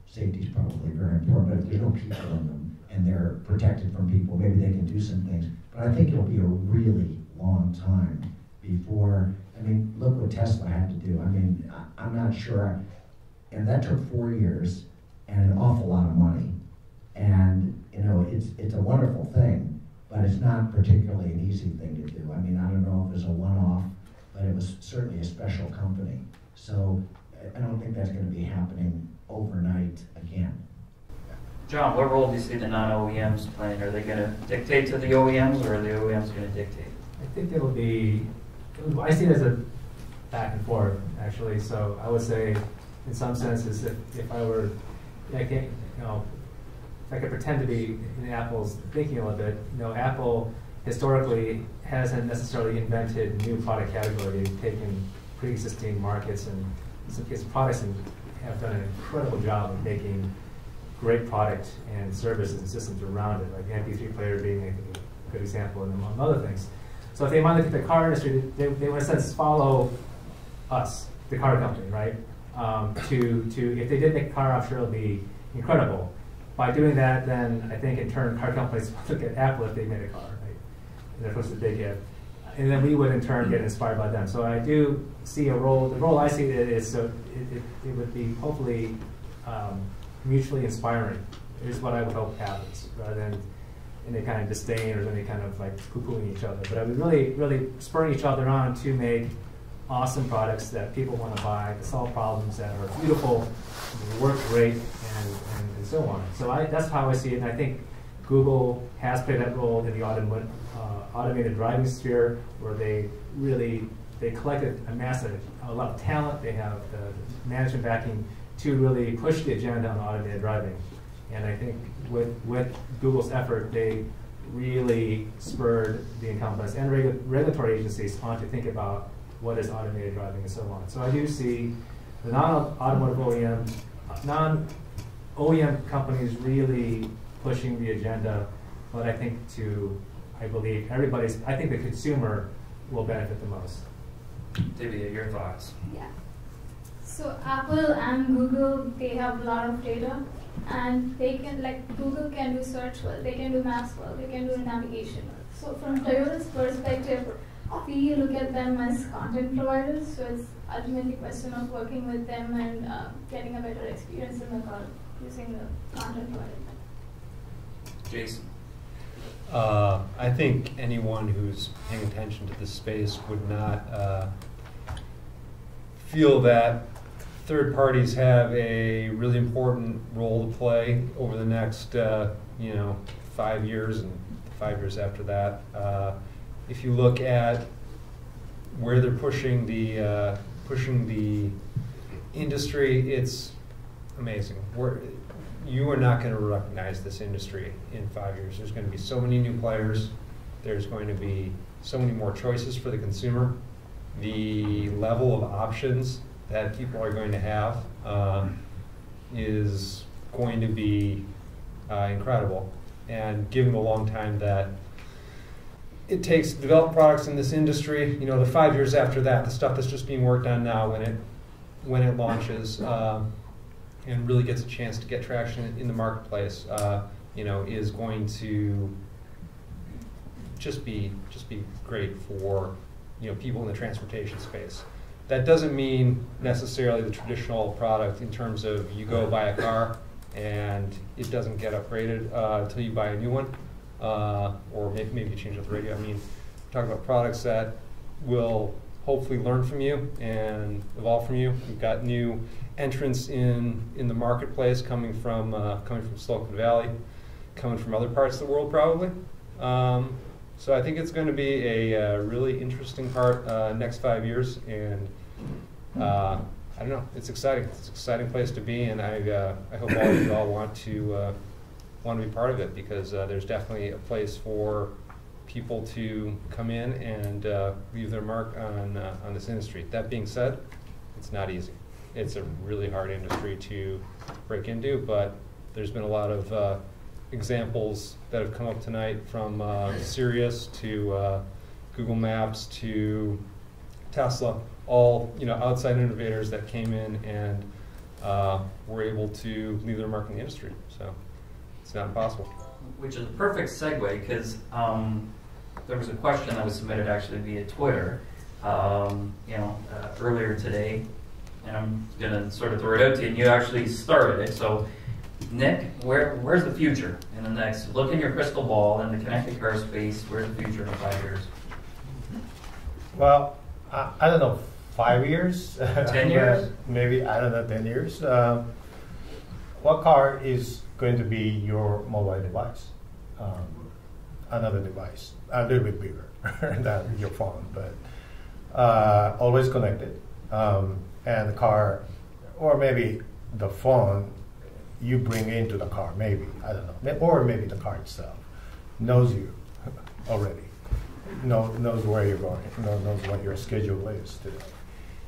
safety is probably very important, but if there's no people in them and they're protected from people, maybe they can do some things. But I think it'll be a really long time before, look what Tesla had to do. I'm not sure, and that took 4 years and an awful lot of money. And it's a wonderful thing, but it's not particularly an easy thing to do. I don't know if it was a one-off, but it was certainly a special company. So I don't think that's going to be happening overnight again. John, what role do you see the non-OEMs playing? Are they going to dictate to the OEMs, or are the OEMs going to dictate? I think I see it as a back and forth, actually. So I would say, in some senses, if I were, if I could pretend to be in Apple's thinking a little bit, Apple historically hasn't necessarily invented new product categories. They've taken pre-existing markets and, in some cases, products, and have done an incredible job of making great product and services and systems around it, like MP3 player being a good example, and among other things. So if they want to look at the car industry, they want to, in a sense, follow us, the car company, right? If they did make a car, I'm sure it'll be incredible. By doing that, then I think in turn car companies look at Apple if they made a car, right? And of course, they get, and then we would in turn get inspired by them. So I do see a role. The role I see it is so it would be hopefully mutually inspiring. Is what I would hope happens, rather than any kind of disdain or any kind of like poo-pooing each other. But I would really spurring each other on to make awesome products that people want to buy, to solve problems that are beautiful, work great, and so on. So that's how I see it, and I think Google has played that role in the automated driving sphere, where they collected a lot of talent. They have the management backing to really push the agenda on automated driving. And I think with Google's effort, they really spurred the incumbents and regulatory agencies on to think about what is automated driving and so on. So I do see the non-automotive non-OEM companies really pushing the agenda, but I think I think the consumer will benefit the most. Divya, your thoughts? Yeah. So Apple and Google, they have a lot of data, and they can, Google can do search well, they can do maps well, they can do navigation well. So from Toyota's perspective, we look at them as content providers, so it's ultimately a question of working with them and getting a better experience in the car using the content provider. Jason? I think anyone who's paying attention to this space would not feel that third parties have a really important role to play over the next 5 years and 5 years after that. If you look at where they're pushing the industry, it's amazing. You are not going to recognize this industry in 5 years. There's going to be so many new players. There's going to be so many more choices for the consumer. The level of options that people are going to have is going to be incredible. And given the long time that it takes to develop products in this industry, the 5 years after that, the stuff that's just being worked on now when it launches and really gets a chance to get traction in the marketplace, is going to just be great for people in the transportation space. That doesn't mean necessarily the traditional product in terms of you go buy a car and it doesn't get upgraded until you buy a new one, or maybe you change out the radio. I mean, we're talking about products that will hopefully learn from you and evolve from you. We've got new entrants in the marketplace coming from Silicon Valley, coming from other parts of the world probably. So I think it's going to be a really interesting part next 5 years, and I don't know. It's exciting. It's an exciting place to be, and I hope all of you all want to be part of it, because there's definitely a place for people to come in and leave their mark on this industry. That being said, it's not easy. It's a really hard industry to break into, but there's been a lot of examples that have come up tonight, from Sirius to Google Maps to Tesla, all outside innovators that came in and were able to leave their mark in the industry. So it's not impossible. Which is a perfect segue, because there was a question that was submitted actually via Twitter, earlier today, and I'm going to sort of throw it out to you, and you actually started it. So, Nick, where's the future in the next? Look in your crystal ball in the connected car space. Where's the future in 5 years? Well, I don't know, 5 years? 10 years? Maybe, I don't know, 10 years. What car is going to be your mobile device? Another device, a little bit bigger than your phone, but always connected. And the car, or maybe the phone, you bring into the car, maybe, I don't know. Or maybe the car itself knows you already, knows where you're going, knows what your schedule is today.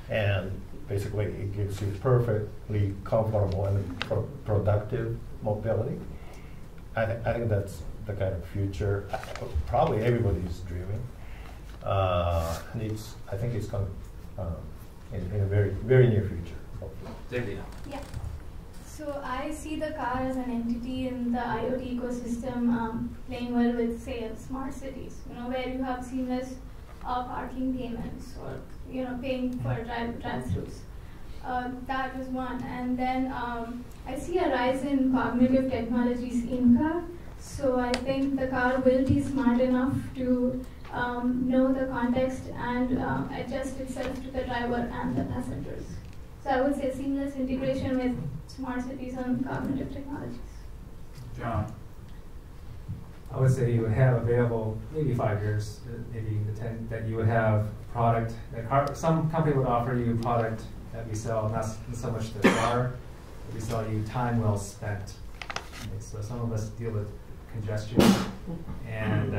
And basically it gives you perfectly comfortable and productive mobility. I think that's the kind of future probably everybody's dreaming. And I think it's coming in a very, very near future, hopefully. Divya. Yeah. So I see the car as an entity in the IoT ecosystem, playing well with, say, smart cities, where you have seamless parking payments, or paying for drive-throughs. That is one. And then I see a rise in cognitive technologies in car. So I think the car will be smart enough to know the context and adjust itself to the driver and the passengers. So I would say seamless integration with smart cities and cognitive technologies. John. I would say you would have available, maybe 5 years, maybe the 10, that you would have product. Some company would offer you product that we sell, not so much the car, but we sell you time well spent. Okay, so some of us deal with congestion and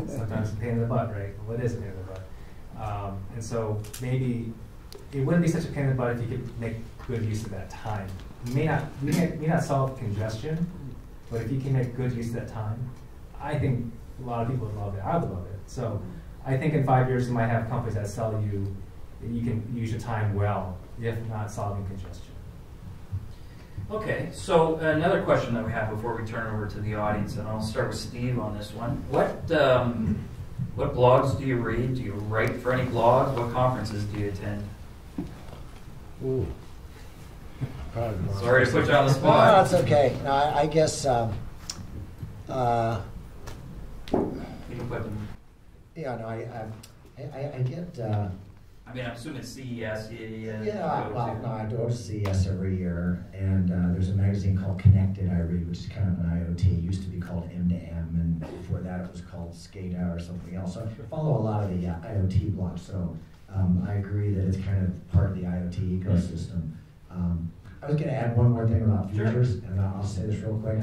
sometimes a pain in the butt, right? Well, it is a pain in the butt. And so maybe it wouldn't be such a pain in the butt if you could make good use of that time. You may not solve congestion, but if you can make good use of that time, I think a lot of people would love it. I would love it. So I think in 5 years you might have companies that sell you that you can use your time well, if not solving congestion. Okay, so another question that we have before we turn over to the audience, and I'll start with Steve on this one. What blogs do you read? Do you write for any blogs? What conferences do you attend? Ooh. Sorry to put you on the No, spot. that's okay. No, I guess, You can put them. yeah, no, I get, I mean, I'm assuming it's CES. yeah, well, no, I go to CES every year, and there's a magazine called Connected I read, which is kind of an IoT. It used to be called M2M, and before that it was called SCADA or something else. So I follow a lot of the IoT blogs, so I agree that it's kind of part of the IoT ecosystem. I was going to add one more thing about futures, and I'll say this real quick.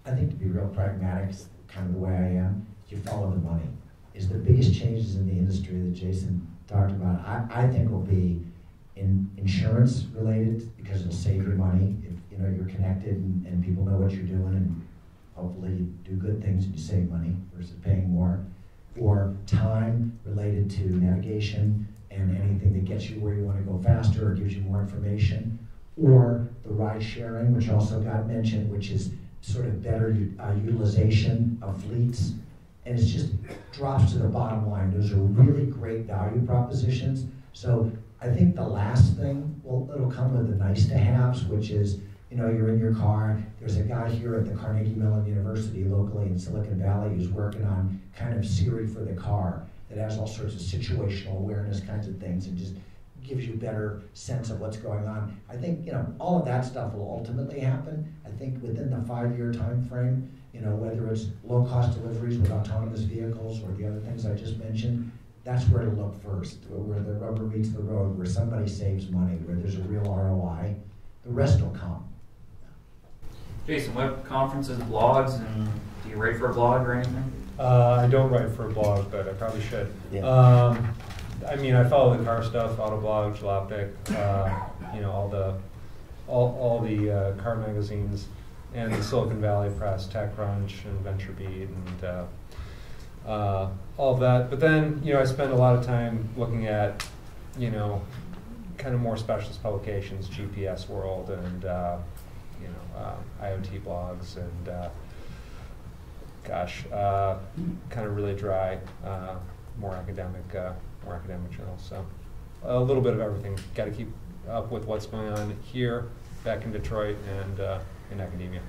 I think to be real pragmatic, kind of the way I am, you follow the money. Is the biggest changes in the industry that Jason talked about, I think will be in insurance related, because it'll save you money if you're connected and people know what you're doing, and hopefully you do good things and you save money versus paying more. Or time related to navigation and anything that gets you where you want to go faster or gives you more information. Or the ride sharing, which also got mentioned, which is sort of better utilization of fleets, and it just drops to the bottom line. Those are really great value propositions. So I think the last thing, well, it'll come with the nice to haves, which is, you know, you're in your car. There's a guy here at the Carnegie Mellon University locally in Silicon Valley who's working on kind of Siri for the car that has all sorts of situational awareness kinds of things and just gives you a better sense of what's going on. I think, you know, all of that stuff will ultimately happen. I think within the 5-year time frame, you know, whether it's low-cost deliveries with autonomous vehicles or the other things I just mentioned, that's where to look first, where the rubber meets the road, where somebody saves money, where there's a real ROI. The rest will come. Jason, what conferences, blogs, and do you write for a blog or anything? I don't write for a blog, but I probably should. Yeah. I mean, I follow the car stuff, Autoblog, Jalopnik, you know, all the car magazines, and the Silicon Valley Press, TechCrunch, and VentureBeat, and all of that. But then, you know, I spend a lot of time looking at, you know, kind of more specialist publications, GPS World, and you know, IoT blogs, and kind of really dry, more academic journals. So a little bit of everything. Got to keep up with what's going on here, back in Detroit, and in academia.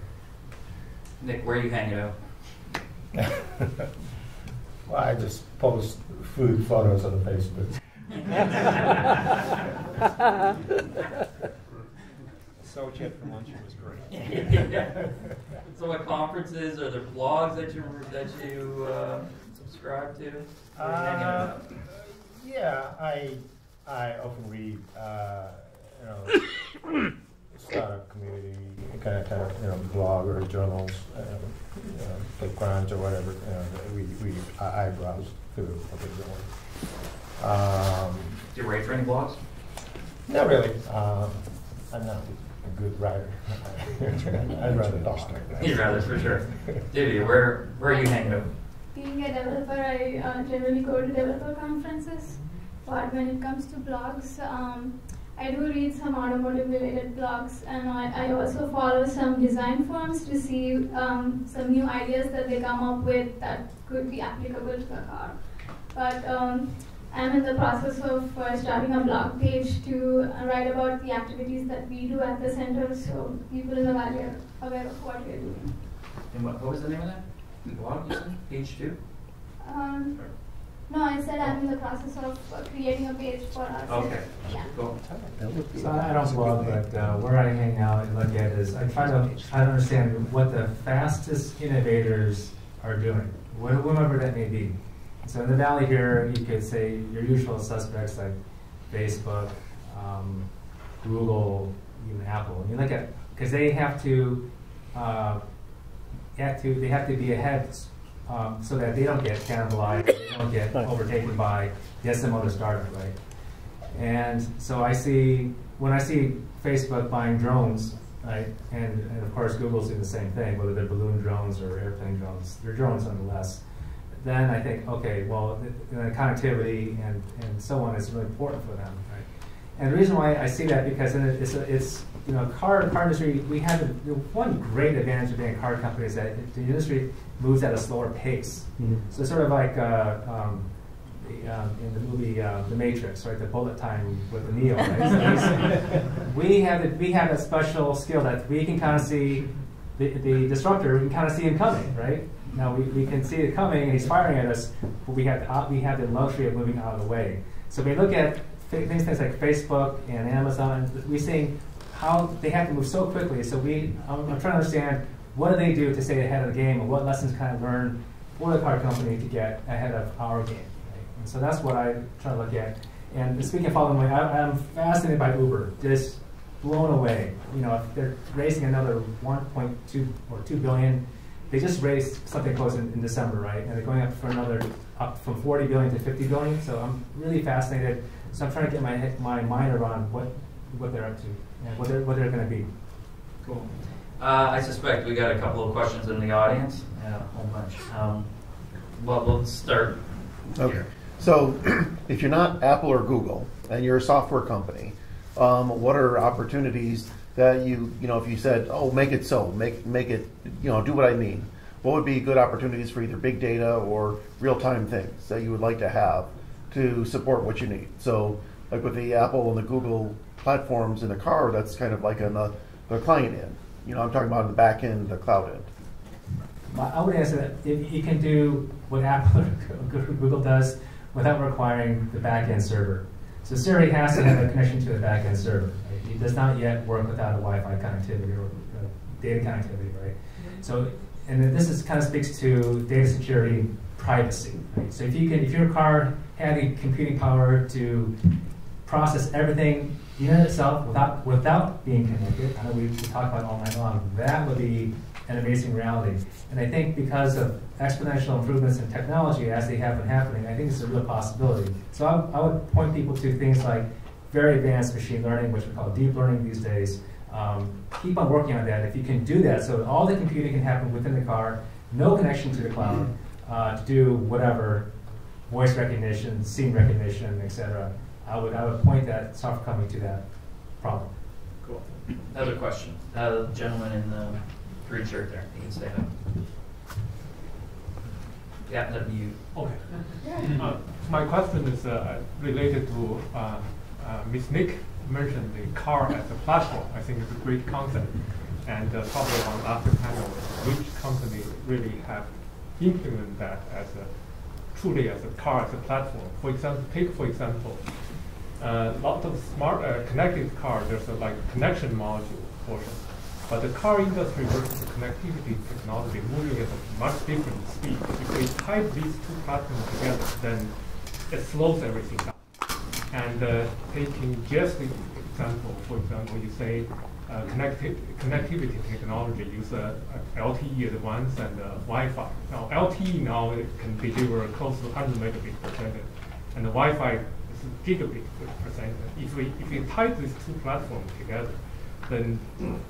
Nick, where are you hanging out? Well, I just post food photos on Facebook. So what you had for lunch was great. So what conferences, are there blogs that you subscribe to? Where are you hanging out? Yeah, I often read, you know, startup community kind of you know, blog or journals, TechCrunch or whatever. I browse through what they're doing. Do you write for any blogs? Not really. I'm not a good writer. I'd rather talk. You'd rather, for sure. Divya, where are you hanging out? Being a developer, I generally go to developer conferences. But when it comes to blogs, I do read some automotive-related blogs, and I also follow some design firms to see some new ideas that they come up with that could be applicable to the car. But I'm in the process of starting a blog page to write about the activities that we do at the center, so people in the valley are aware of what we're doing. And what was the name of that? The blog, you said? Page 2? No, I said I'm in the process of creating a page for us. Okay, Yeah. cool. So I don't blog, but where I hang out and look at is I try to understand what the fastest innovators are doing, whomever that may be. So in the Valley here, you could say your usual suspects like Facebook, Google, even Apple. You look at, because they have to be ahead so that they don't get cannibalized, they don't get overtaken by some other startup, right? And so when I see Facebook buying drones, right, and of course Google's doing the same thing, whether they're balloon drones or airplane drones, they're drones nonetheless. Then I think, okay, well, the connectivity and so on is really important for them, right? And the reason why I see that, because it's you know, car industry, we have one great advantage of being a car company is that the industry moves at a slower pace. Mm-hmm. So it's sort of like in the movie The Matrix, right? The bullet time with the Neo, right? So we have that special skill that we can kind of see the disruptor. We can kind of see him coming, right? Now we can see it coming, and he's firing at us, but we have the luxury of moving out of the way. So we look at things like Facebook and Amazon. We're seeing how they have to move so quickly. So I'm trying to understand what do they do to stay ahead of the game, and what lessons kind of learn for the car company to get ahead of our game. Right? And so that's what I try to look at. And speaking of following away, I'm fascinated by Uber. Just blown away. You know, if they're raising another 1.2 or 2 billion. They just raised something close in December, right? And they're going up for another, up from 40 billion to 50 billion. So I'm really fascinated. So I'm trying to get my mind around what they're up to and what they're going to be. Cool. I suspect we got a couple of questions in the audience. Yeah, a whole bunch. Well, let's start. Okay. So if you're not Apple or Google and you're a software company, what are opportunities that you know, if you said, oh, make it so, make it, you know, do what I mean, what would be good opportunities for either big data or real-time things that you would like to have to support what you need? So, like with the Apple and the Google platforms in the car, that's kind of like on the client end. You know, I'm talking about on the back end, the cloud end. I would answer that it can do what Apple or Google does without requiring the back-end server. So Siri has to have a connection to the back-end server. Right? It does not yet work without a Wi-Fi connectivity or data connectivity, right? So, and then this is, kind of speaks to data security, privacy. Right? So if your car had the computing power to process everything in itself without being connected, I know we talk about it all night long, that would be an amazing reality. And I think because of exponential improvements in technology as they have been happening, I think it's a real possibility. So I would point people to things like very advanced machine learning, which we call deep learning these days. Keep on working on that. If you can do that, so all the computing can happen within the car, no connection to the cloud, to do whatever, voice recognition, scene recognition, etc. I would point that software company to that problem. Cool. Another question. The gentleman in the green shirt there, you can stay up. Yeah, that'd be you. Okay. My question is related to Ms. Nick mentioned the car as a platform. I think it's a great concept. And probably on after panel, which company really have implemented that as truly as a car as a platform? For example, lot of smart connected cars. There's a connection module portion. But the car industry versus connectivity technology moving at a much different speed. If we type these two platforms together, then it slows everything down. And taking just the example, for example, you say connectivity technology use LTE advanced and Wi-Fi. Now LTE now it can deliver close to 100 megabits per second, and the Wi-Fi is gigabit per second. If we tie these two platforms together, then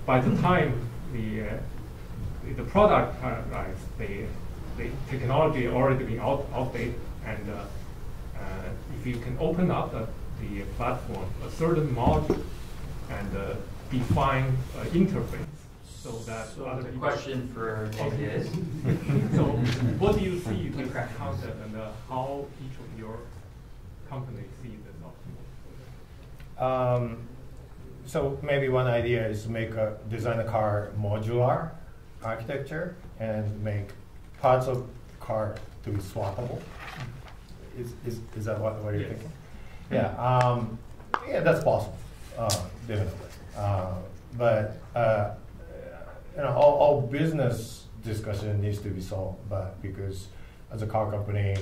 by the time the product arrives, the technology already been outdated, and if you can open up the platform, a certain module, and define interface, so that other the question for Nick is. So, what do you see this concept, and how each of your companies see this optimal? So maybe one idea is to design a car modular architecture and make parts of car to be swappable. Is that what you're thinking? Yeah, yeah, that's possible, definitely. But all business discussion needs to be solved. But because as a car company,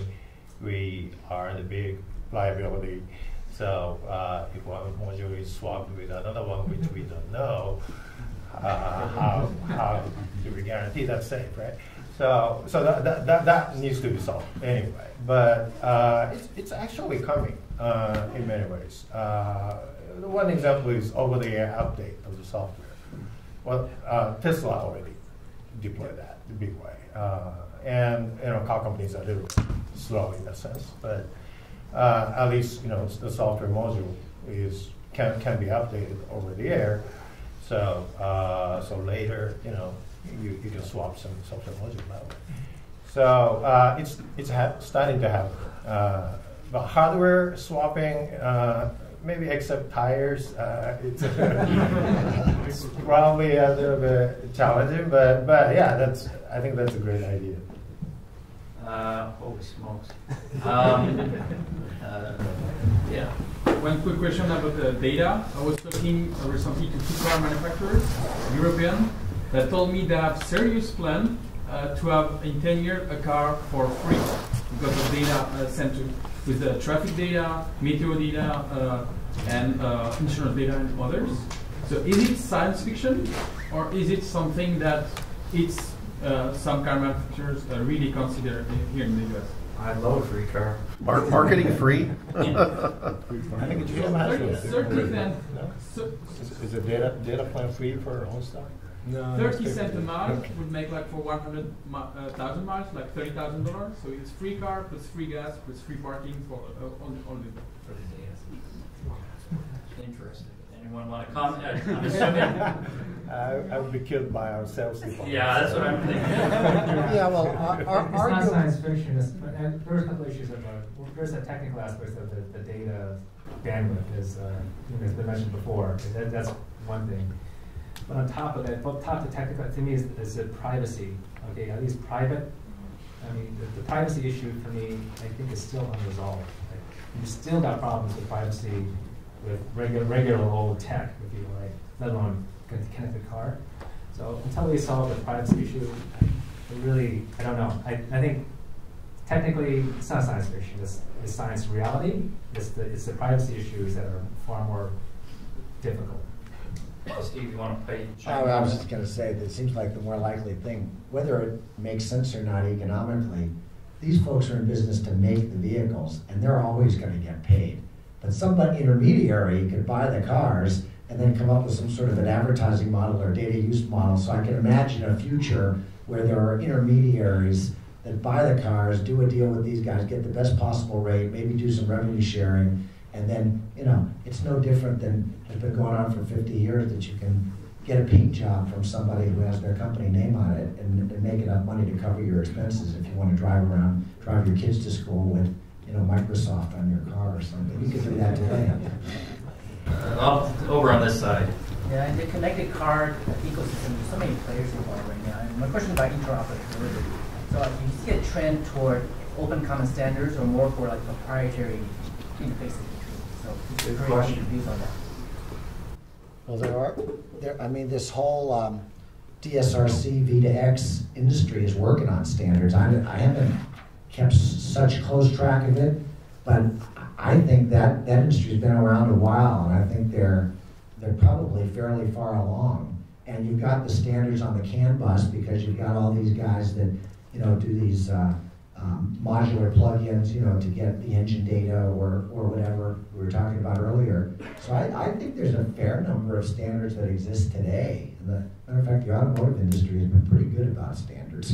we are the big liability. So if one module is swapped with another one, which we don't know, how do we guarantee that's safe, right? So that needs to be solved anyway. But it's actually coming in many ways. One example is over-the-air update of the software. Well, Tesla already deployed that the big way, and car companies are a little slow in that sense, but. At least the software module can be updated over the air, so later you can swap some software module that way. So it's starting to happen. But hardware swapping, maybe except tires, it's probably a little bit challenging. But yeah, I think that's a great idea. Holy smokes. Yeah. One quick question about the data. I was talking recently to two car manufacturers, European, that told me they have serious plan to have in 10 years a car for free because of data sent to with the traffic data, meteo data, and insurance data and others. So is it science fiction, or is it something that it's some car manufacturers really consider here in the US? I love a free car. Marketing free? I think it's real natural. 30 cents. Is the data plan free for own stock? No. 30 cents a mile would make for 100,000 miles, like $30,000. So it's free car plus free gas plus free parking for all the Interesting. Anyone want to comment? I'm assuming. I would be killed by our sales department. Yeah, that's what I'm thinking. Yeah, well, It's not science fiction. And there are a couple issues about. There's a technical aspect of the data bandwidth, as has been mentioned before. That's one thing. But on top of that, top the technical, to me, is the privacy. Okay, are these private? I mean, the privacy issue for me, I think, is still unresolved. Like, you've still got problems with privacy with regular old tech, if you like, let alone connected car. So until we solve the privacy issue, I don't know. I think technically it's not science fiction. It's science reality. It's the privacy issues that are far more difficult. Steve, you want to pay? I was just going to say that it seems like the more likely thing, whether it makes sense or not economically, these folks are in business to make the vehicles, and they're always going to get paid. But some intermediary could buy the cars and then come up with some sort of an advertising model or data use model. So I can imagine a future where there are intermediaries that buy the cars, do a deal with these guys, get the best possible rate, maybe do some revenue sharing, and then, it's no different than has been going on for 50 years that you can get a paint job from somebody who has their company name on it and make enough money to cover your expenses if you want to drive your kids to school with, Microsoft on your car or something. You could do that today. Over on this side. Yeah, in the connected car ecosystem, there's so many players involved right now. And my question is about interoperability. So do you see a trend toward open common standards or more for like proprietary interfaces between? So good question. Views on that. Well, this whole DSRC V2X industry is working on standards. I haven't kept such close track of it, but I think that industry's been around a while, and I think they're probably fairly far along. And you've got the standards on the CAN bus because you've got all these guys that do these modular plugins, to get the engine data or whatever we were talking about earlier. So I think there's a fair number of standards that exist today. And matter of fact, the automotive industry has been pretty good about standards.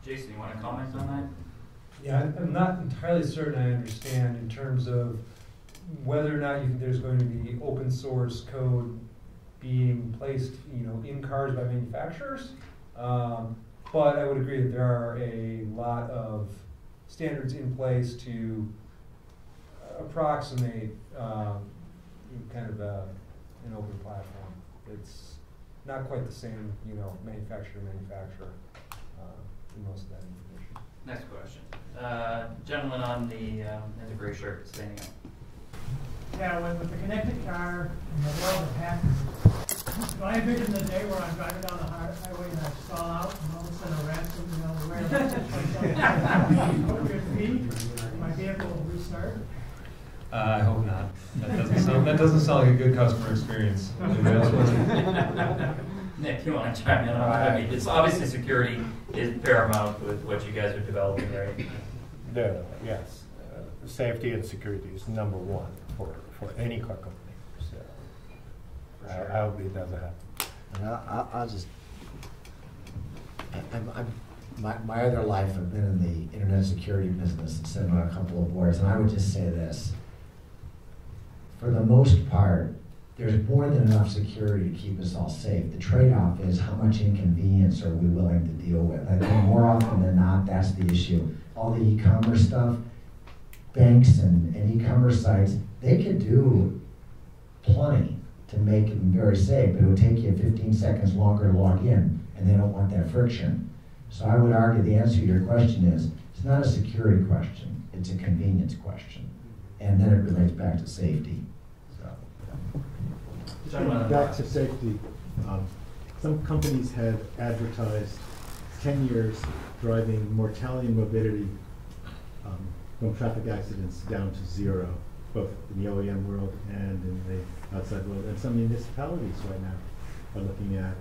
Jason, you want to comment on that? Yeah, I'm not entirely certain I understand in terms of whether or not you think there's going to be open source code being placed, in cars by manufacturers. But I would agree that there are a lot of standards in place to approximate kind of an open platform. It's not quite the same, manufacturer in most of that information. Next question. Gentleman on the gray shirt standing up. Yeah, with the connected car and the world of hackers, do I envision the day where I'm driving down the highway and I stall out and all of a sudden a ransom, where over your feet, my vehicle will restart? I hope not. That doesn't sound like a good customer experience. Nick, you want to chime in on that? I mean, it's obviously security is paramount with what you guys are developing, right? Yes. Safety and security is number one for any car company. So sure. I hope it doesn't happen. And I'll just, my other life, I've been in the internet security business and sitting on a couple of boards, and I would just say this. For the most part, there's more than enough security to keep us all safe. The trade-off is how much inconvenience are we willing to deal with. I think more often than not, that's the issue. All the e-commerce stuff, banks and e-commerce sites, they could do plenty to make them very safe, but it would take you 15 seconds longer to log in, and they don't want that friction. So I would argue the answer to your question is, it's not a security question, it's a convenience question. And then it relates back to safety. Back to safety. Some companies have advertised 10 years driving mortality and morbidity from traffic accidents down to zero, both in the OEM world and in the outside world. And some municipalities right now are looking at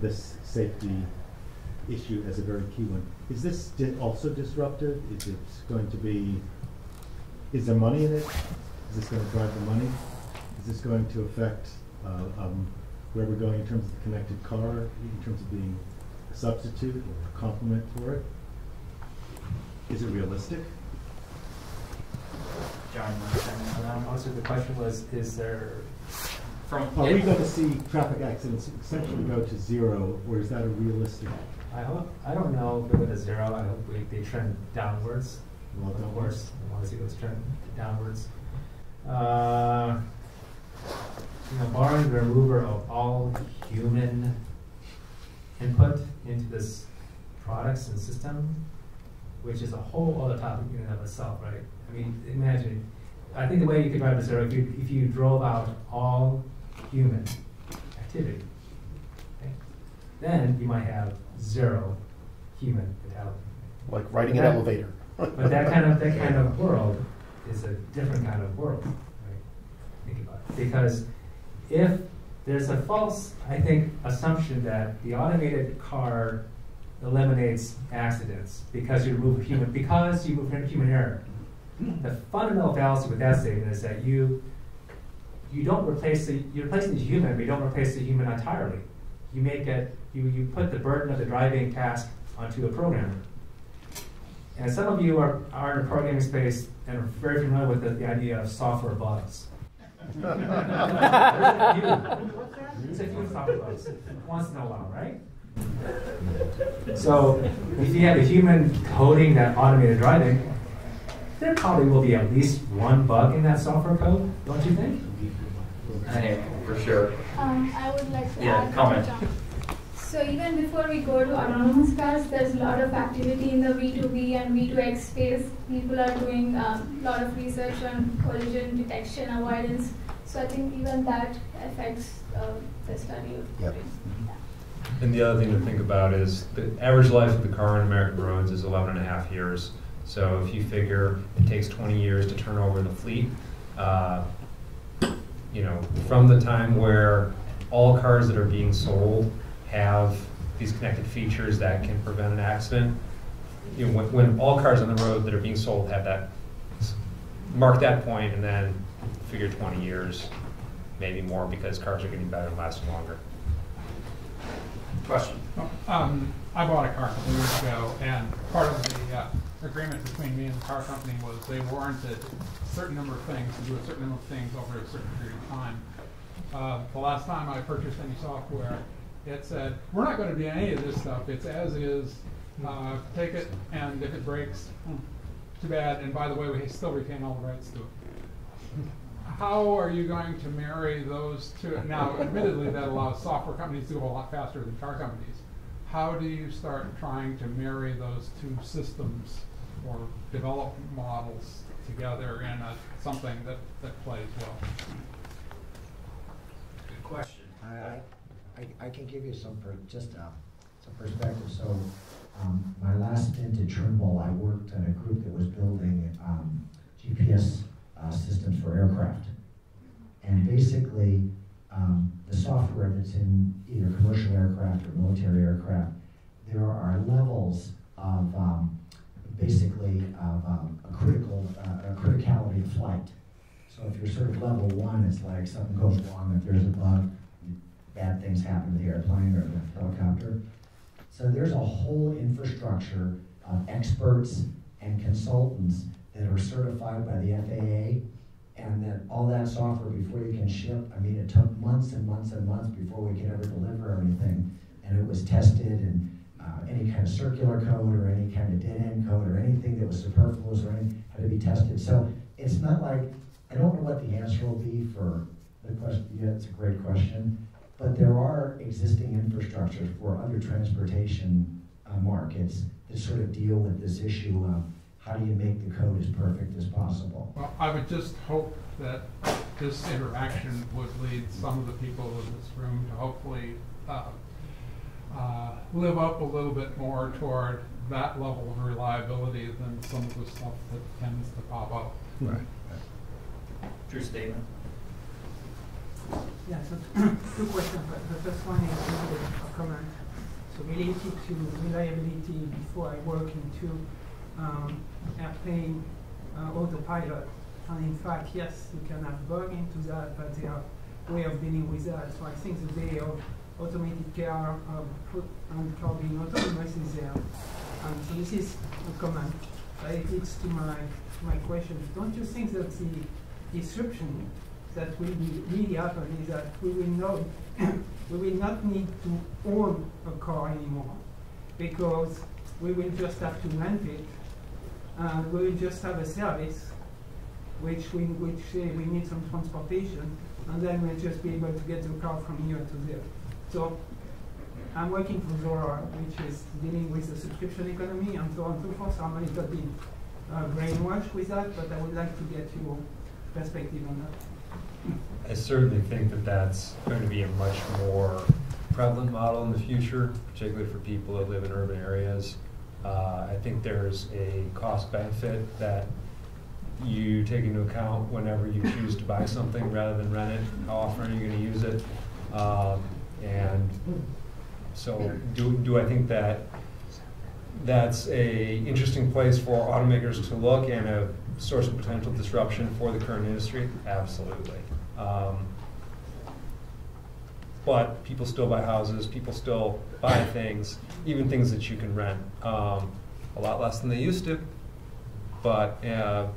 this safety issue as a very key one. Is this also disruptive? Is it going to be, is there money in it? Is this going to drive the money? Is this going to affect where we're going in terms of the connected car, in terms of being a substitute or a complement for it? Is it realistic? John, also the question was, is there from Are we going to see traffic accidents essentially go to zero, or is that a realistic? I don't know if it went to zero. I hope they trend downwards. Well, Of course, I want to see those trend downwards. Barring the remover of all human input into this products and system, which is a whole other topic in and of itself, right? I mean, imagine. I think the way you could drive to zero, if you drove out all human activity, okay, then you might have zero human fatality. Like riding an elevator. But that kind of world is a different kind of world, right? Think about it. Because if there's a false, I think, assumption that the automated car eliminates accidents because you remove human error. The fundamental fallacy with that statement is that you don't replace you're replacing the human, but you don't replace the human entirely. You make it, you put the burden of the driving task onto a programmer. And some of you are in the programming space and are very familiar with the idea of software bugs. There's a few software bugs once in a while, right? So if you have a human coding that automated driving, there probably will be at least one bug in that software code, don't you think? For sure. I would like to Yeah, add comment. So even before we go to autonomous cars, there's a lot of activity in the V2V and V2X space. People are doing a lot of research on collision detection, avoidance. So I think even that affects the study of Yep. And the other thing to think about is the average life of the car on American roads is 11.5 years. So if you figure it takes 20 years to turn over the fleet, from the time where all cars that are being sold have these connected features that can prevent an accident, when all cars on the road that are being sold have that, mark that point and then figure 20 years, maybe more, because cars are getting better and lasting longer. Question. I bought a car a couple years ago, and part of the agreement between me and the car company was they warranted a certain number of things to do a certain number of things over a certain period of time. The last time I purchased any software, it said, we're not going to do any of this stuff. It's as is. Take it, and if it breaks, too bad. And by the way, we still retain all the rights to it. How are you going to marry those two? Now, admittedly, that allows software companies to go a lot faster than car companies. How do you start trying to marry those two systems or develop models together in something that plays well? Good question. I can give you some perspective. So my last stint at Trimble, I worked in a group that was building GPS systems for aircraft. And basically, the software that's in either commercial aircraft or military aircraft, there are levels of criticality of flight. So if you're sort of level one, it's like something goes wrong, if there's a bug, bad things happen to the airplane or the helicopter. So there's a whole infrastructure of experts and consultants that are certified by the FAA, and that all that software before you can ship, I mean, it took months and months and months before we could ever deliver anything, and it was tested, and any kind of circular code or any kind of dead-end code or anything that was superfluous or anything had to be tested. So it's not like, I don't know what the answer will be for the question. Yeah, it's a great question, but there are existing infrastructures for other transportation markets that sort of deal with this issue of how do you make the code as perfect as possible. Well, I would just hope that this interaction would lead some of the people in this room to hopefully live up a little bit more toward that level of reliability than some of the stuff that tends to pop up. Right. True statement. Yeah, so two questions. The first one is a comment. So related to reliability, before I work into airplane autopilot, and in fact, yes, you can have bug into that, but there are way of dealing with that. So I think the day of automated car and car being autonomous is there. So this is a comment. It leads to my question. Don't you think that the disruption that will be really happen is that we will not need to own a car anymore, because we will just have to rent it, and we will just have a service which say we need some transportation, and then we'll just be able to get the car from here to there. So I'm working for Zora, which is dealing with the subscription economy and so on and so forth. So I'm a little bit brainwashed with that, but I would like to get your perspective on that. I certainly think that that's going to be a much more prevalent model in the future, particularly for people that live in urban areas. I think there's a cost benefit that you take into account whenever you choose to buy something rather than rent it. How often are you going to use it? And so do I think that that's a interesting place for automakers to look and a source of potential disruption for the current industry? Absolutely. But people still buy houses, people still buy things, even things that you can rent. A lot less than they used to, but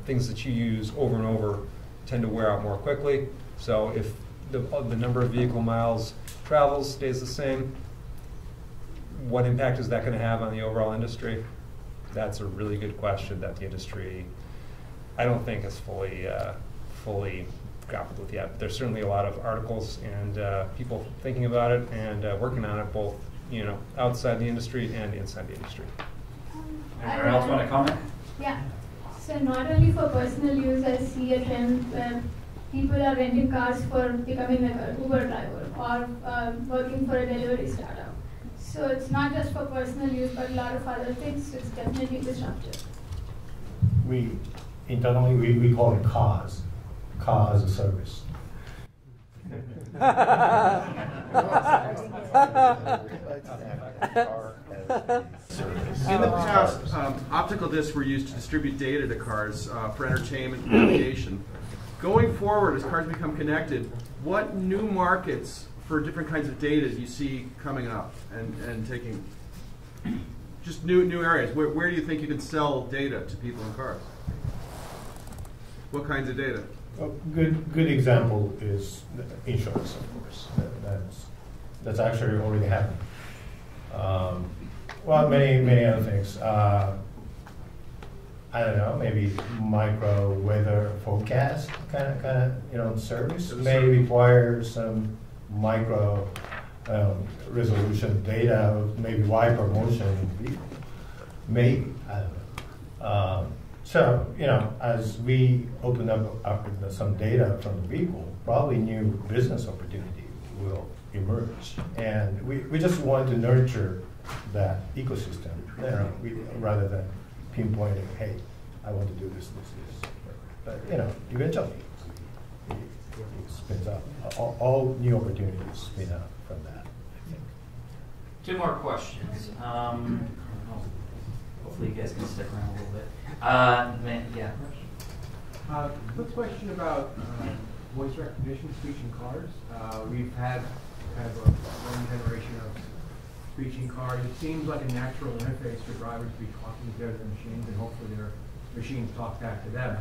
things that you use over and over tend to wear out more quickly. So if the number of vehicle miles traveled stays the same, what impact is that going to have on the overall industry? That's a really good question that the industry, I don't think, is fully grappled with yet. There's certainly a lot of articles and people thinking about it and working on it, both outside the industry and inside the industry. Anyone else want to comment? Yeah. So not only for personal use, I see a trend where people are renting cars for becoming like an Uber driver or working for a delivery startup. So it's not just for personal use, but a lot of other things. It's definitely disruptive. Internally we call it cars as a service. In the past, optical discs were used to distribute data to cars for entertainment and navigation. Going forward, as cars become connected, what new markets for different kinds of data do you see coming up and taking just new areas? Where do you think you can sell data to people in cars? What kinds of data? A good example is insurance, of course. That's actually already happening. Well, many other things. I don't know, maybe micro weather forecast kind of service may require some micro resolution data, maybe wiper motion in the vehicle. Maybe, I don't know. So, as we open up some data from the vehicle, probably new business opportunity will emerge. And we just want to nurture that ecosystem rather than pinpointing, hey, I want to do this. But, eventually it spins up. All new opportunities spin out from that, I think. Two more questions. Hopefully you guys can stick around a little bit. Yeah. Quick question about voice recognition speech in cars. We've had kind of a one generation of speech in cars. It seems like a natural interface for drivers to be talking to their machines, and hopefully their machines talk back to them.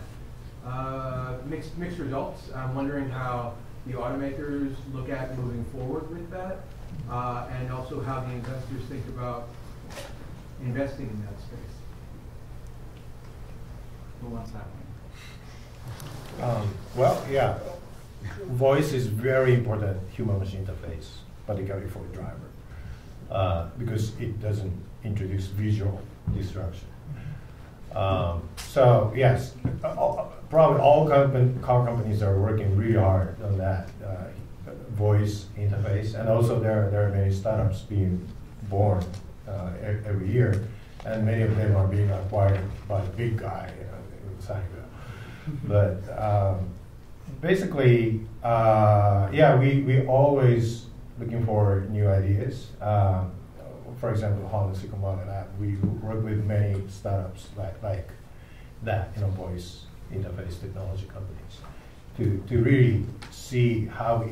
Mixed results. I'm wondering how the automakers look at moving forward with that, and also how the investors think about investing in that space. Who wants that one? Well, yeah. Voice is very important human-machine interface, particularly for a driver, because it doesn't introduce visual distraction. So yes, probably all car companies are working really hard on that voice interface, and also there are many startups being born every year, and many of them are being acquired by the big guy in Sanibel. But basically, we always looking for new ideas. For example, Honda Sycamore Lab, we work with many startups like that, voice interface technology companies, to really see how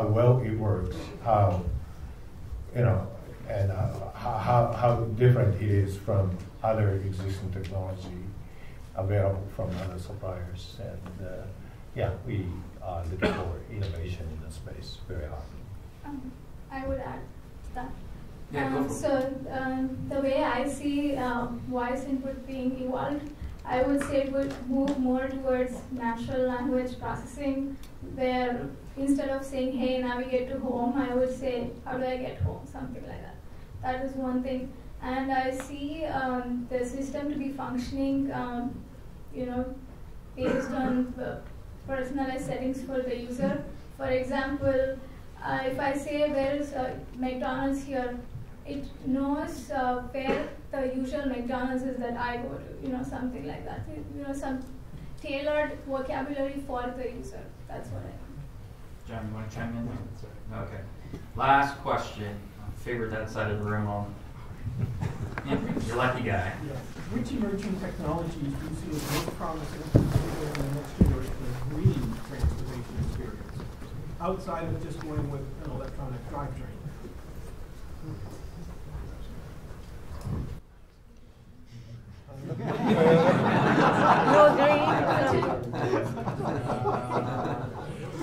well it works, and how different it is from other existing technology available from other suppliers, yeah, we are looking for innovation in the space very hard. I would add that. Yeah, go for it. So the way I see voice input being evolved, I would say it would move more towards natural language processing, where instead of saying, hey, navigate to home, I would say, how do I get home? Something like that. That is one thing. And I see the system to be functioning, based on the personalized settings for the user. For example, if I say there is a McDonald's here, it knows where the usual McDonald's is that I go to, something like that. Some tailored vocabulary for the user. That's what I John, you want to chime in? Okay. Last question. Figured that side of the room on. You're a lucky guy. Yeah. Which emerging technologies do you see as most promising, particularly in the next generation of green transportation experience, outside of just going with an electronic drivetrain?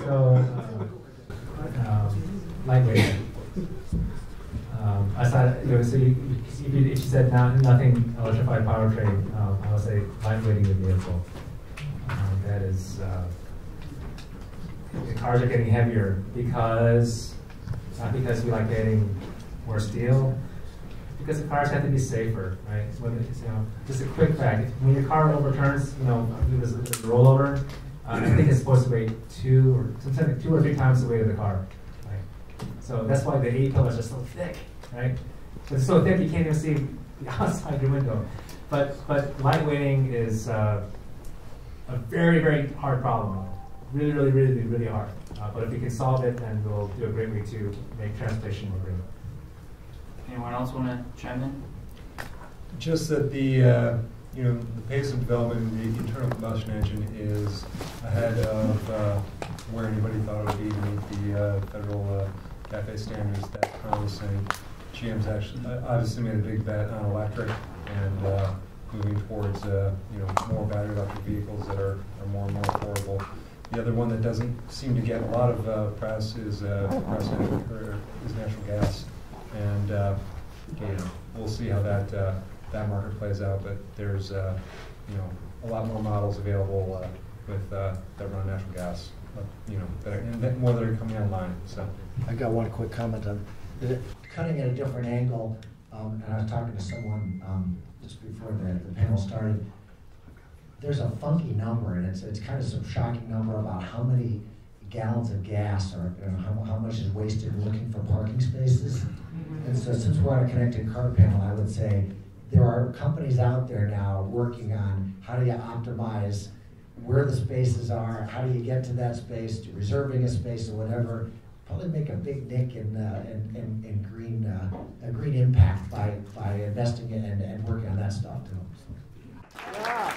So, lightweight. So if you said nothing electrified powertrain, I would say lightweighting the vehicle. That is, the cars are getting heavier because, not because we like getting more steel, because the cars have to be safer, right? Just a quick fact: when your car overturns, there's a rollover. I think it's supposed to weigh two or three times the weight of the car, right? So that's why the A-pillars are so thick, right? But it's so thick you can't even see the outside your window. But lightweighting is a very, very hard problem. Really, really, really, really hard. But if we can solve it, then we'll do a great way to make transportation more green. Anyone else want to chime in? Just that the pace of development of the internal combustion engine is ahead of where anybody thought it would be to meet the federal CAFE standards. That's promising. GM's actually obviously made a big bet on electric and moving towards more battery electric vehicles that are more and more affordable. The other one that doesn't seem to get a lot of press is natural gas, and we'll see how that market plays out. But there's a lot more models available with that run natural gas, and more that are coming online. So I got one quick comment on cutting at a different angle. And I was talking to someone just before the panel started. There's a funky number, and it's kind of some shocking number about how many gallons of gas or how much is wasted looking for parking spaces. And so since we're on a connected car panel, I would say there are companies out there now working on how do you optimize where the spaces are, how do you get to that space, to reserving a space or whatever. Probably make a big nick in green impact by investing in and working on that stuff too. Yeah.